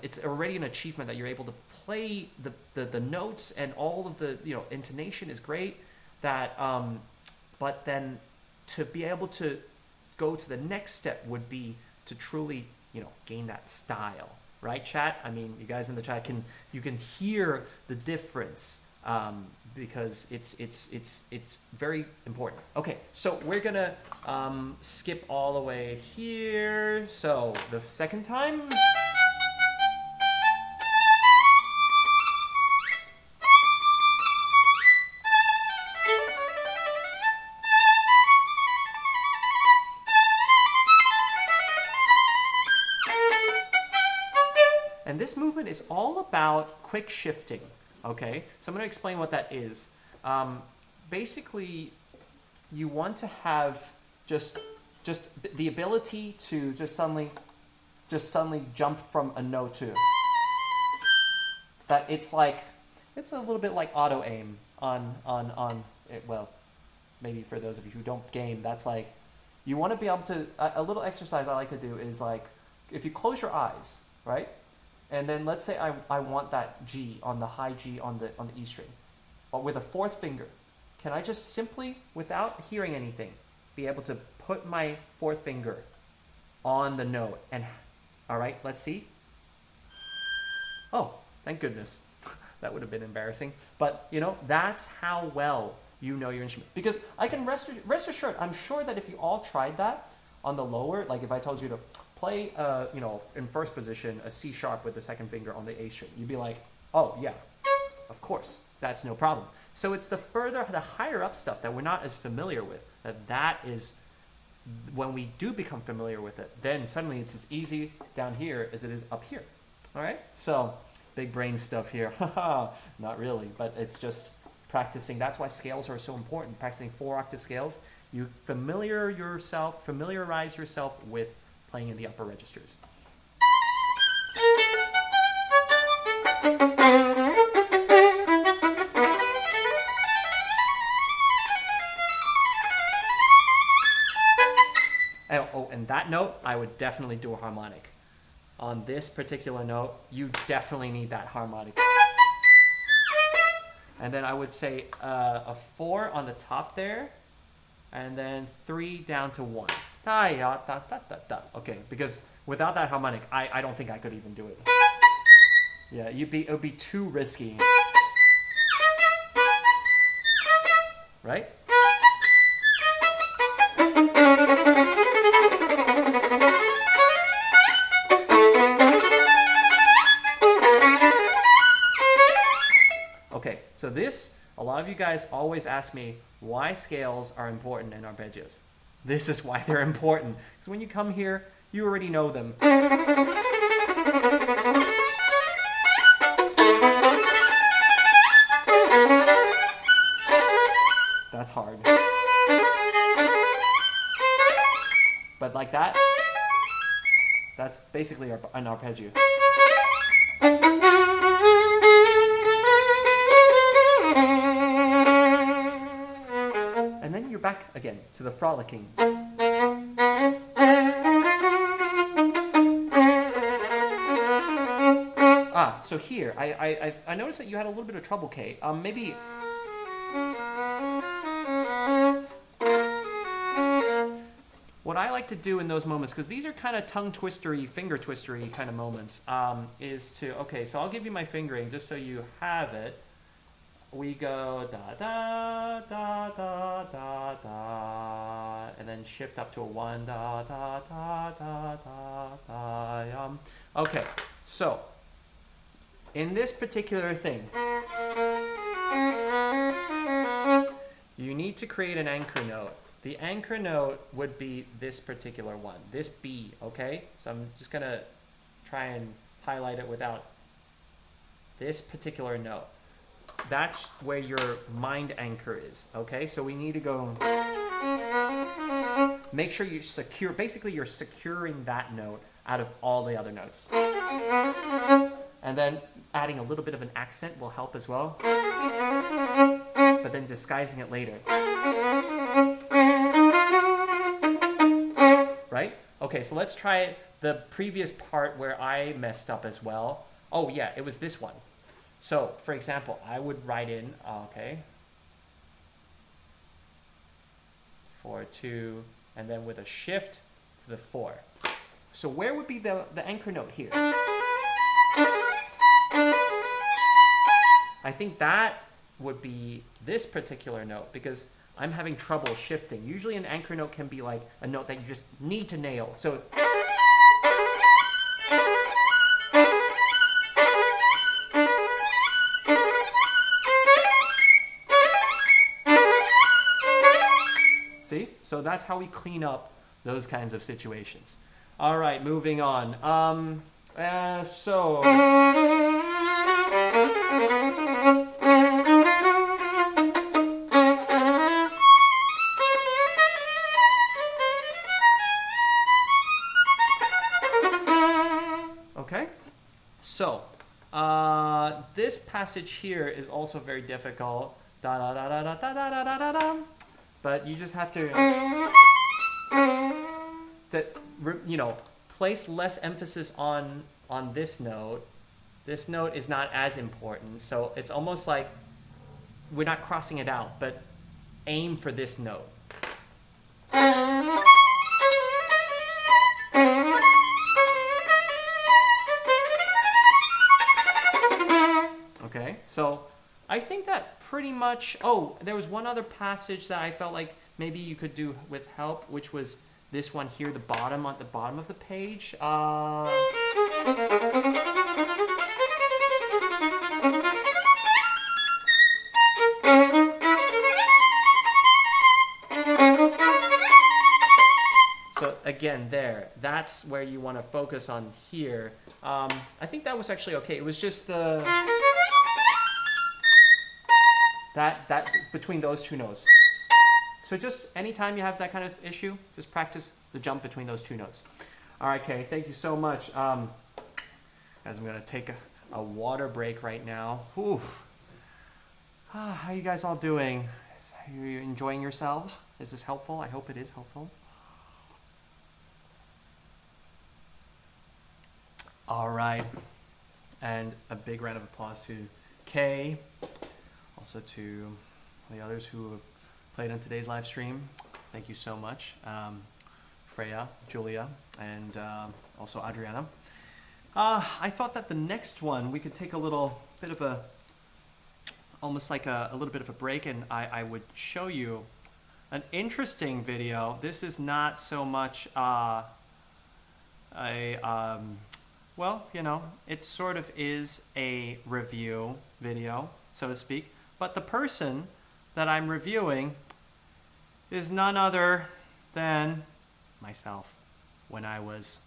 it's already an achievement that you're able to play the notes, and all of the intonation is great. That but then to be able to go to the next step would be to truly gain that style, right, chat? I mean, you guys in the chat can hear the difference. Because it's very important. Okay, so we're gonna skip all the way here. So the second time. And this movement is all about quick shifting. Okay, so I'm going to explain what that is. Basically, you want to have just the ability to just suddenly jump from a note to that. It's a little bit like auto aim on it. Well, maybe for those of you who don't game, that's like you want to be able to. A little exercise I like to do is like if you close your eyes, right? And then let's say I want that G on the high G on the E string, but with a fourth finger. Can I just simply, without hearing anything, be able to put my fourth finger on the note? And all right, let's see. Oh, thank goodness. That would have been embarrassing. But that's how well you know your instrument. Because I can rest assured, I'm sure that if you all tried that on the lower, like if I told you to play, in first position, a C sharp with the second finger on the A string, you'd be like, oh yeah, of course, that's no problem. So it's the higher up stuff that we're not as familiar with, that is, when we do become familiar with it, then suddenly it's as easy down here as it is up here. All right, so big brain stuff here. Not really, but it's just practicing. That's why scales are so important. Practicing 4-octave scales. you familiarize yourself with playing in the upper registers. And that note, I would definitely do a harmonic. On this particular note, you definitely need that harmonic. And then I would say a 4 on the top there, and then 3 down to 1. Okay, because without that harmonic, I don't think I could even do it. Yeah, it would be too risky. Right? Okay, so a lot of you guys always ask me why scales are important in arpeggios. This is why they're important. Because when you come here, you already know them. That's hard. But like that, that's basically an arpeggio. And then you're back again to the frolicking. So here, I noticed that you had a little bit of trouble, Kay. Maybe... What I like to do in those moments, because these are kind of tongue twistery, finger twistery kind of moments, is to, okay, so I'll give you my fingering just so you have it. We go da da da da da da, and then shift up to a 1 da da da da da da. Okay, so in this particular thing, you need to create an anchor note. The anchor note would be this particular one, this B, okay? So I'm just gonna try and highlight it without this particular note. That's where your mind anchor is, okay? So we need to go, make sure you secure, basically you're securing that note out of all the other notes. And then adding a little bit of an accent will help as well, but then disguising it later. Right? Okay, so let's try the previous part where I messed up as well. Oh yeah, it was this one. So, for example, I would write in, okay, 4, 2, and then with a shift to the 4. So where would be the anchor note here? I think that would be this particular note, because I'm having trouble shifting. Usually an anchor note can be like a note that you just need to nail. So see? So that's how we clean up those kinds of situations. All right, moving on. Okay, so this passage here is also very difficult. Da da da da da da da da da da. But you just have to, place less emphasis on this note. This note is not as important, so it's almost like we're not crossing it out, but aim for this note. Okay, so I think that pretty much, there was one other passage that I felt like maybe you could do with help, which was this one here, the bottom on the bottom of the page. So again, that's where you want to focus on here. I think that was actually okay. It was just the that between those two notes. So just anytime you have that kind of issue, just practice the jump between those two notes. All right, Kay, thank you so much. As I'm gonna take a water break right now. Whew. How you guys all doing? Are you enjoying yourselves? Is this helpful? I hope it is helpful. All right, and a big round of applause to Kay, also to the others who have played on today's live stream. Thank you so much. Freya, Julia, and also Adriana. I thought that the next one, we could take a little bit of a, almost like a little bit of a break, and I would show you an interesting video. This is not so much well, you know, it sort of is a review video, so to speak, but the person that I'm reviewing is none other than myself when I was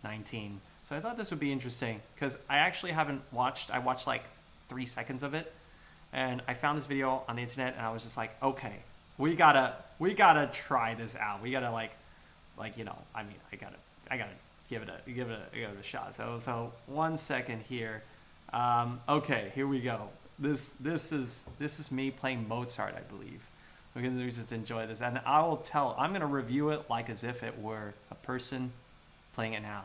19. So I thought this would be interesting because I actually haven't watched, I watched like 3 seconds of it, and I found this video on the internet, and I was just like, okay, we gotta try this out. We gotta like, you know, I mean, I gotta give it a shot. So 1 second here. Okay, here we go. This is me playing Mozart, I believe. We're gonna just enjoy this, and I'm gonna review it like as if it were a person playing it now.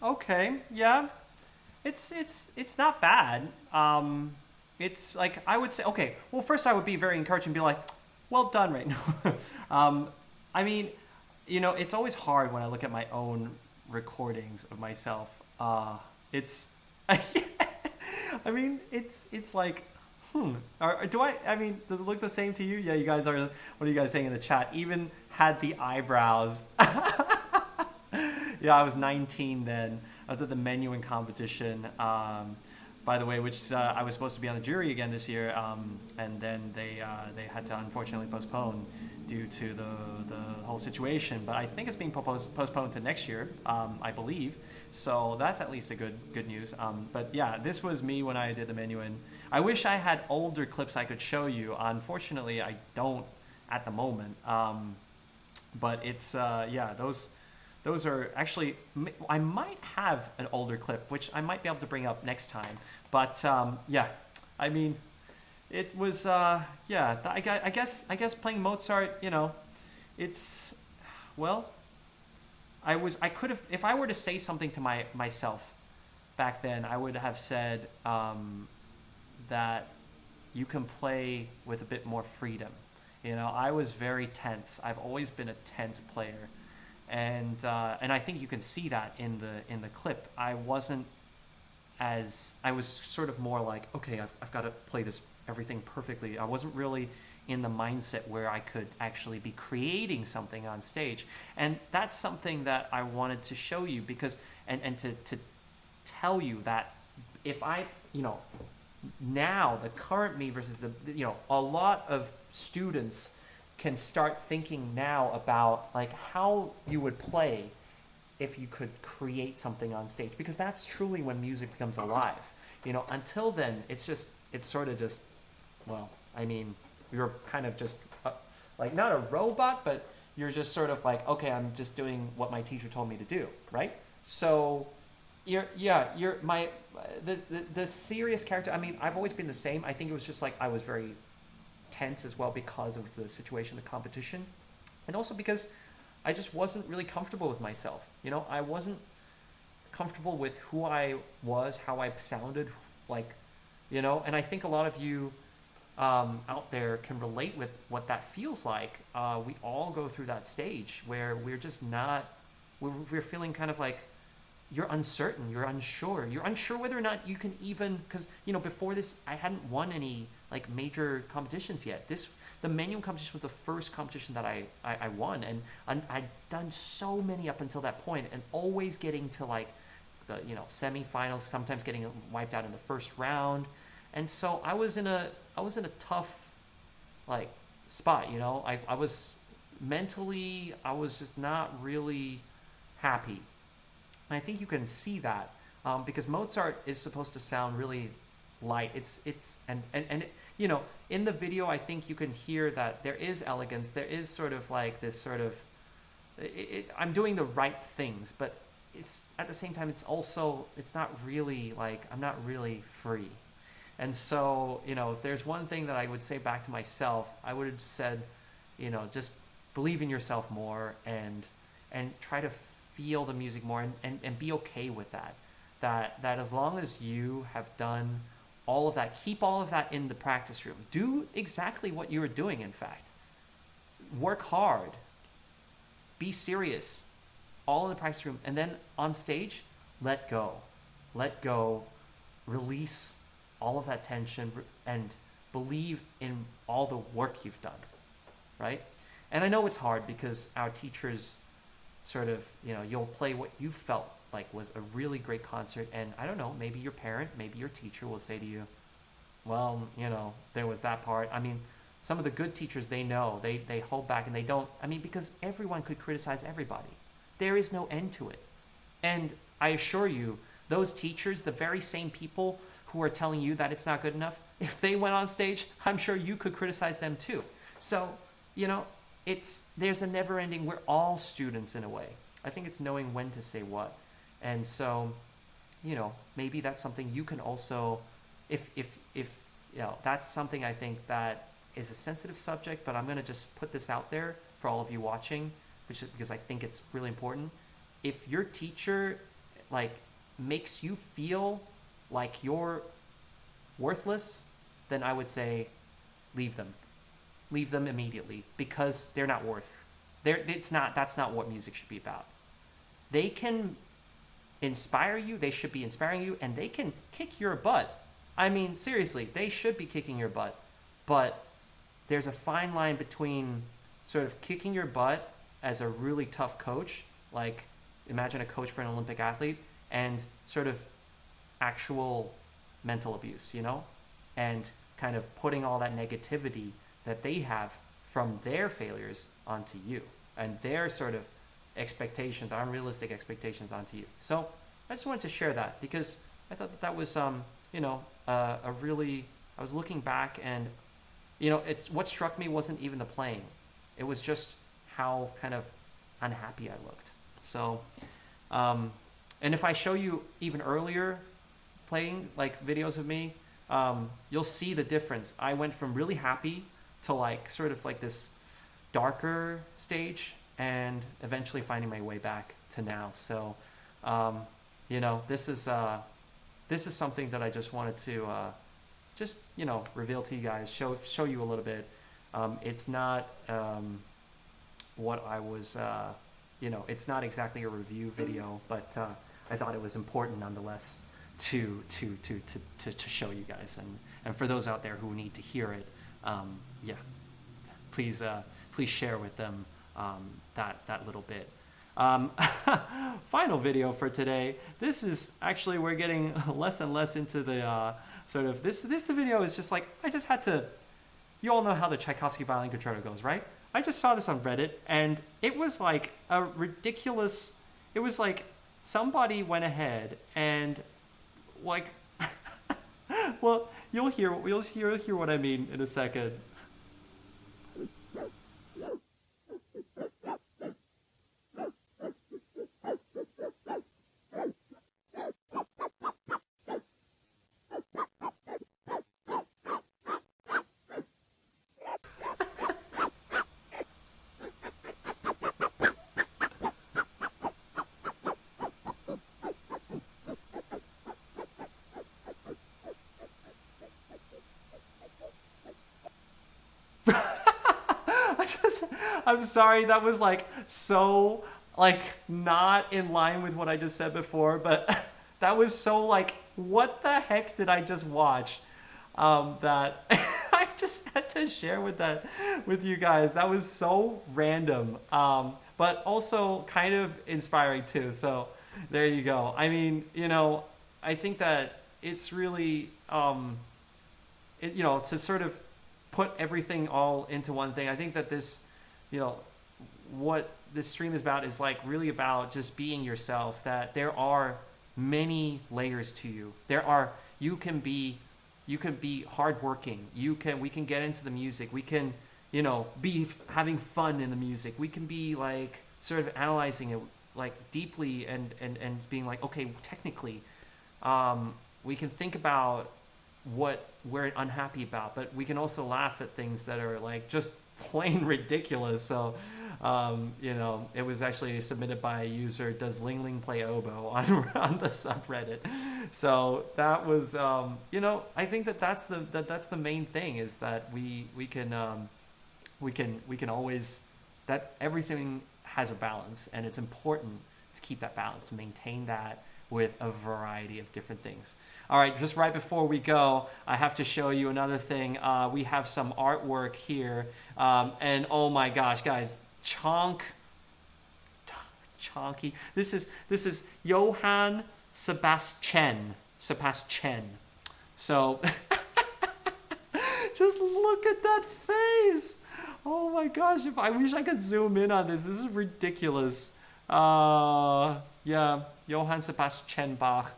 Okay, yeah, it's not bad. It's like, I would say, okay, well, first I would be very encouraged and be like, well done right now. I mean, you know, it's always hard when I look at my own recordings of myself. It's, I mean, it's like, I mean, does it look the same to you? Yeah, you guys are, what are you guys saying in the chat? Even had the eyebrows. Yeah, I was 19 then. I was at the menuing competition, by the way, which I was supposed to be on the jury again this year, and then they had to unfortunately postpone due to the whole situation. But I think it's being postponed to next year, I believe. So that's at least a good news. But yeah, this was me when I did the menuing. I wish I had older clips I could show you. Unfortunately, I don't at the moment. But it's yeah, those are actually, I might have an older clip, which I might be able to bring up next time. But yeah, I mean, it was, yeah, I guess playing Mozart, you know, it's, well, I could have, if I were to say something to myself back then, I would have said that you can play with a bit more freedom. You know, I was very tense. I've always been a tense player. And I think you can see that in the clip. I wasn't as I was sort of more like, okay, I've got to play this everything perfectly. I wasn't really in the mindset where I could actually be creating something on stage. And that's something that I wanted to show you, because and to tell you that if I, now the current me versus the, a lot of students can start thinking now about like how you would play if you could create something on stage, because that's truly when music becomes alive. Until then, it's sort of just, well, I mean, you're kind of just like not a robot, but you're just sort of like, okay, I'm just doing what my teacher told me to do, right? So you're the serious character. I mean, I've always been the same. I think it was just like I was very tense as well because of the situation, the competition, and also because I just wasn't really comfortable with myself. I wasn't comfortable with who I was, how I sounded, like, and I think a lot of you out there can relate with what that feels like. We all go through that stage where we're just not, we're feeling kind of like you're uncertain, you're unsure whether or not you can even, because before this I hadn't won any like major competitions yet. The manual competition was the first competition that I won, and I'd done so many up until that point, and always getting to like the semifinals, sometimes getting wiped out in the first round. And so I was in a tough like spot. I was mentally, I was just not really happy. And I think you can see that because Mozart is supposed to sound really light. In the video, I think you can hear that there is elegance. There is sort of like this sort of, I'm doing the right things, but it's at the same time, it's not really like, I'm not really free. And so, if there's one thing that I would say back to myself, I would have said, just believe in yourself more and try to feel the music more and be okay with that. That as long as you have done all of that, keep all of that in the practice room. Do exactly what you were doing, in fact. Work hard. Be serious. All in the practice room. And then on stage, let go. Let go. Release all of that tension and believe in all the work you've done, right? And I know it's hard because our teachers sort of, you'll play what you felt like was a really great concert, and I don't know, maybe your parent, maybe your teacher will say to you, well, there was that part. I mean, some of the good teachers, they know, they hold back and they don't, because everyone could criticize everybody. There is no end to it. And I assure you, those teachers, the very same people who are telling you that it's not good enough, if they went on stage, I'm sure you could criticize them too. So, there's a never ending, we're all students in a way. I think it's knowing when to say what. And so, maybe that's something you can also, if that's something I think that is a sensitive subject, but I'm going to just put this out there for all of you watching, because I think it's really important. If your teacher like makes you feel like you're worthless, then I would say leave them. Leave them immediately, because they're not worth. That's not what music should be about. They can inspire you, they should be inspiring you, and they can kick your butt. Seriously, they should be kicking your butt. But there's a fine line between sort of kicking your butt as a really tough coach, like imagine a coach for an Olympic athlete, and sort of actual mental abuse, and kind of putting all that negativity that they have from their failures onto you, and their sort of expectations, unrealistic expectations onto you. So I just wanted to share that because I thought that was, a really, I was looking back and, it's what struck me wasn't even the playing. It was just how kind of unhappy I looked. So, and if I show you even earlier playing like videos of me, you'll see the difference. I went from really happy to like sort of like this darker stage, and eventually finding my way back to now. So, this is something that I just wanted to reveal to you guys, show you a little bit. It's not what I was, it's not exactly a review video, but I thought it was important nonetheless to show you guys, and for those out there who need to hear it, yeah, please share with them that little bit. Final video for today. This is actually, we're getting less and less into the sort of this video is just like, I just had to, you all know how the Tchaikovsky Violin Concerto goes, right? I just saw this on Reddit, and it was like a ridiculous, it was like somebody went ahead and like well, you'll hear what I mean in a second. I'm sorry, that was like so like not in line with what I just said before, but that was so like, what the heck did I just watch? That I just had to share with you guys. That was so random, but also kind of inspiring too. So there you go. I mean, you know, I think that it's really, to sort of put everything all into one thing. I think that this, what this stream is about is like really about just being yourself, that there are many layers to you. You can be hardworking. We can get into the music. We can, be having fun in the music. We can be like sort of analyzing it like deeply and being like, okay, technically, we can think about what we're unhappy about, but we can also laugh at things that are like just plain ridiculous. So it was actually submitted by a user, does Ling Ling play oboe, on the subreddit. So that was I think that's the main thing, is that we can always, that everything has a balance, and it's important to keep that balance, to maintain that with a variety of different things. All right, just right before we go, I have to show you another thing. We have some artwork here, and oh my gosh, guys, Chonky. This is Johann Sebastian. So just look at that face. Oh my gosh, if I wish I could zoom in on this. This is ridiculous. Yeah, Johann Sebastian Bach.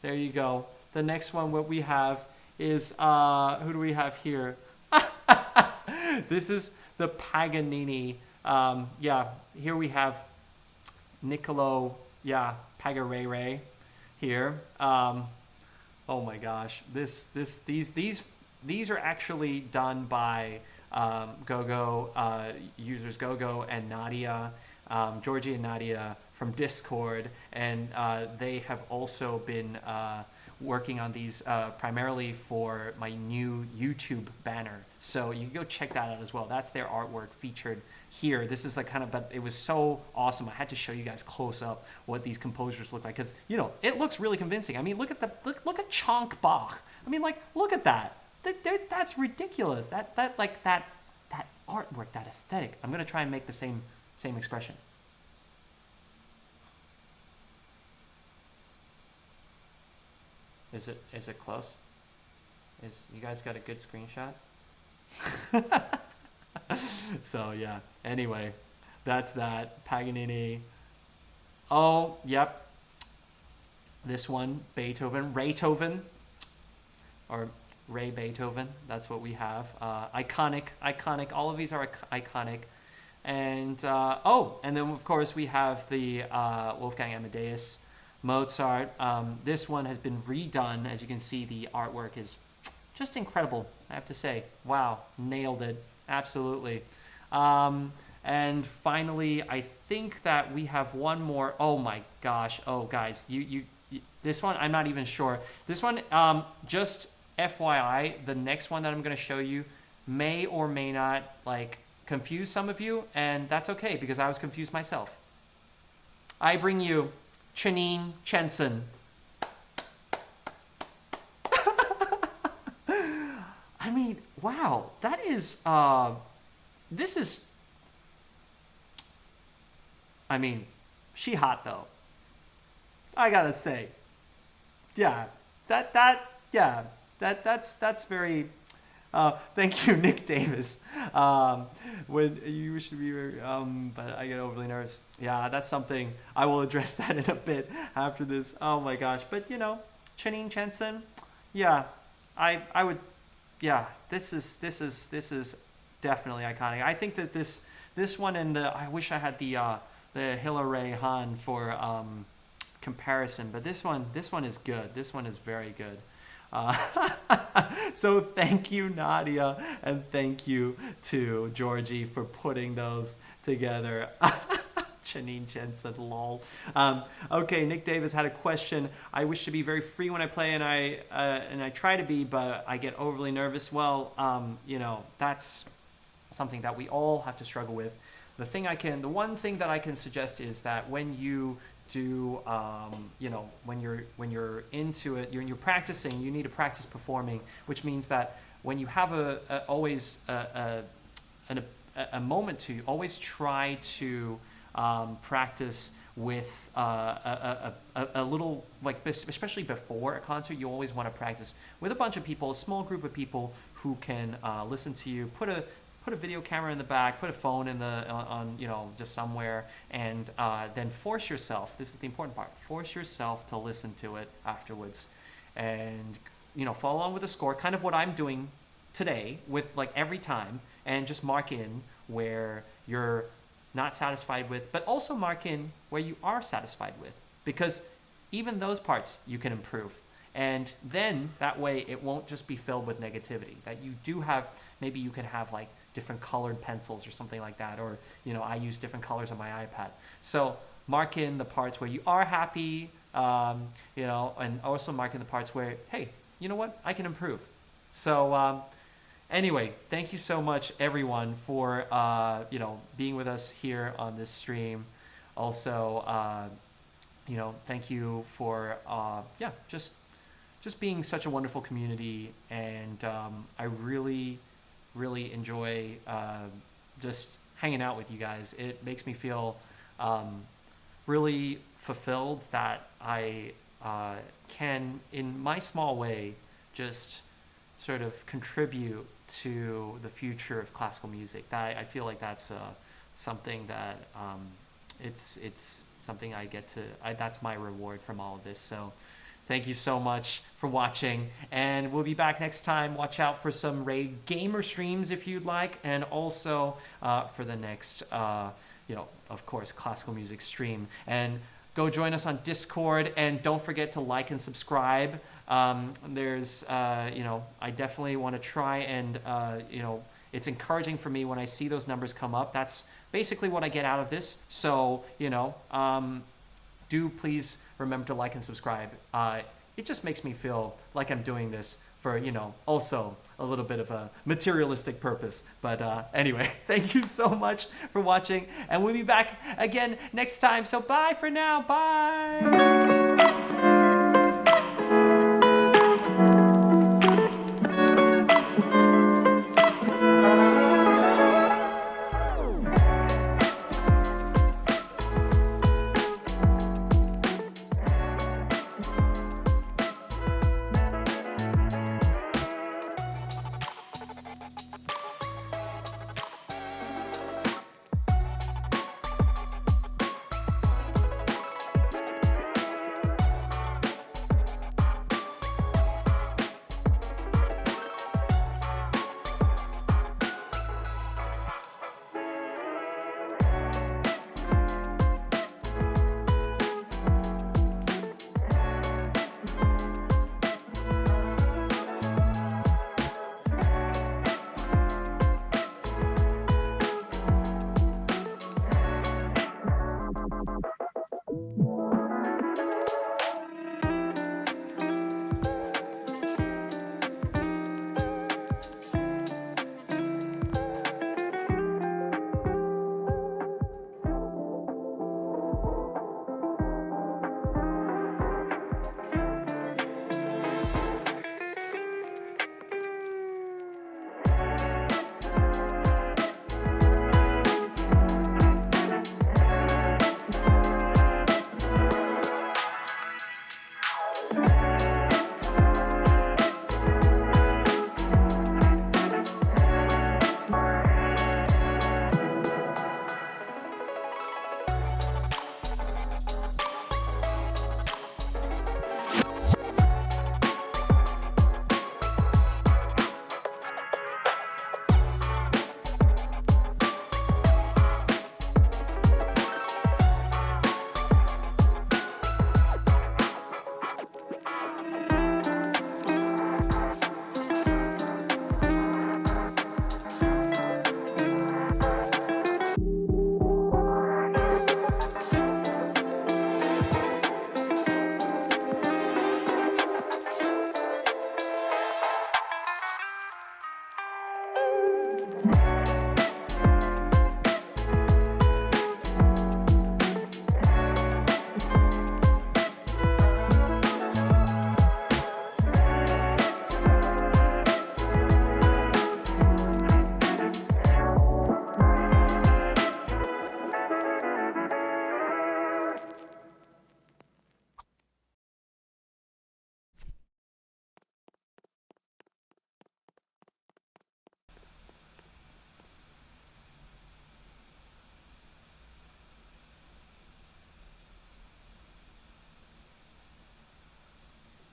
There you go. The next one, what we have is, who do we have here? This is the Paganini. Here we have Niccolo, Pagarere here. Oh my gosh, these are actually done by Gogo users, Gogo and Nadia, Georgie and Nadia from Discord, and they have also been working on these primarily for my new YouTube banner. So you can go check that out as well. That's their artwork featured here. This is like kind of, but it was so awesome. I had to show you guys close up what these composers look like, because it looks really convincing. I mean, look at look at Chonk Bach. I mean, like, look at that. That's ridiculous. That artwork, that aesthetic. I'm gonna try and make the same expression. Is it close? You guys got a good screenshot? So yeah. Anyway, that's that. Paganini. Oh, yep. This one, Raytoven, or Ray Beethoven. That's what we have. Iconic. All of these are iconic. And and then of course we have the Wolfgang Amadeus, Mozart. This one has been redone. As you can see, the artwork is just incredible, I have to say. Wow, nailed it. Absolutely. And finally, I think that we have one more. Oh my gosh. Oh, guys, you this one, I'm not even sure. This one, just FYI, the next one that I'm going to show you may or may not like confuse some of you, and that's okay, because I was confused myself. I bring you Janine Chenson. mean, wow, that is, this is, I mean, she hot though. I gotta say, yeah, that's very. Thank you, Nick Davis. When you should be, but I get overly nervous. Yeah, that's something I will address that in a bit after this. Oh my gosh, but you know, Chen Jensen, yeah, I would, yeah, this is definitely iconic. I think that this one and I wish I had the Hilary Hahn for comparison, but this one is good. This one is very good. So thank you, Nadia, and thank you to Georgie for putting those together. Janine Jensen, lol. Okay, Nick Davis had a question. I wish to be very free when I play, and I try to be, but I get overly nervous. Well, you know, that's something that we all have to struggle with. The one thing that I can suggest is that when you do, you know, when you're into it, you're practicing, you need to practice performing, which means that when you have always a moment to, always try to practice with a little, like, especially before a concert, you always want to practice with a bunch of people, a small group of people who can listen to you. Put a video camera in the back, put a phone on you know, just somewhere, and then force yourself. This is the important part. Force yourself to listen to it afterwards, and you know, follow along with the score. Kind of what I'm doing today with, like, every time, and just mark in where you're not satisfied with, but also mark in where you are satisfied with, because even those parts you can improve. And then that way it won't just be filled with negativity. That you do have, maybe you can have like different colored pencils or something like that, or you know, I use different colors on my iPad. So mark in the parts where you are happy, you know, and also mark in the parts where, hey, you know what, I can improve. So anyway, thank you so much, everyone, for you know, being with us here on this stream. Also, you know, thank you for yeah, just being such a wonderful community, and I really enjoy just hanging out with you guys. It makes me feel really fulfilled that I can, in my small way, just sort of contribute to the future of classical music. That I feel like that's something that it's something I get to. That's my reward from all of this. So thank you so much for watching, and we'll be back next time. Watch out for some Raid Gamer streams if you'd like, and also for the next, you know, of course, classical music stream. And go join us on Discord, and don't forget to like and subscribe. There's, you know, I definitely want to try and, you know, it's encouraging for me when I see those numbers come up. That's basically what I get out of this. So, you know, do please remember to like and subscribe. It just makes me feel like I'm doing this for, you know, also a little bit of a materialistic purpose. But anyway, thank you so much for watching, and we'll be back again next time. So bye for now. Bye.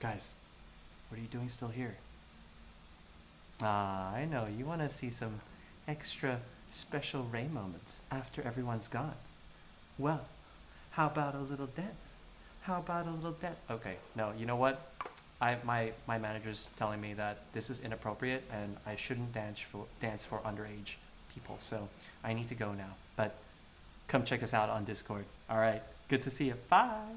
Guys, what are you doing still here? Ah, I know. You want to see some extra special Ray moments after everyone's gone. Well, how about a little dance? How about a little dance? Okay, no, you know what? My manager's telling me that this is inappropriate and I shouldn't dance for underage people. So I need to go now. But come check us out on Discord. All right, good to see you. Bye.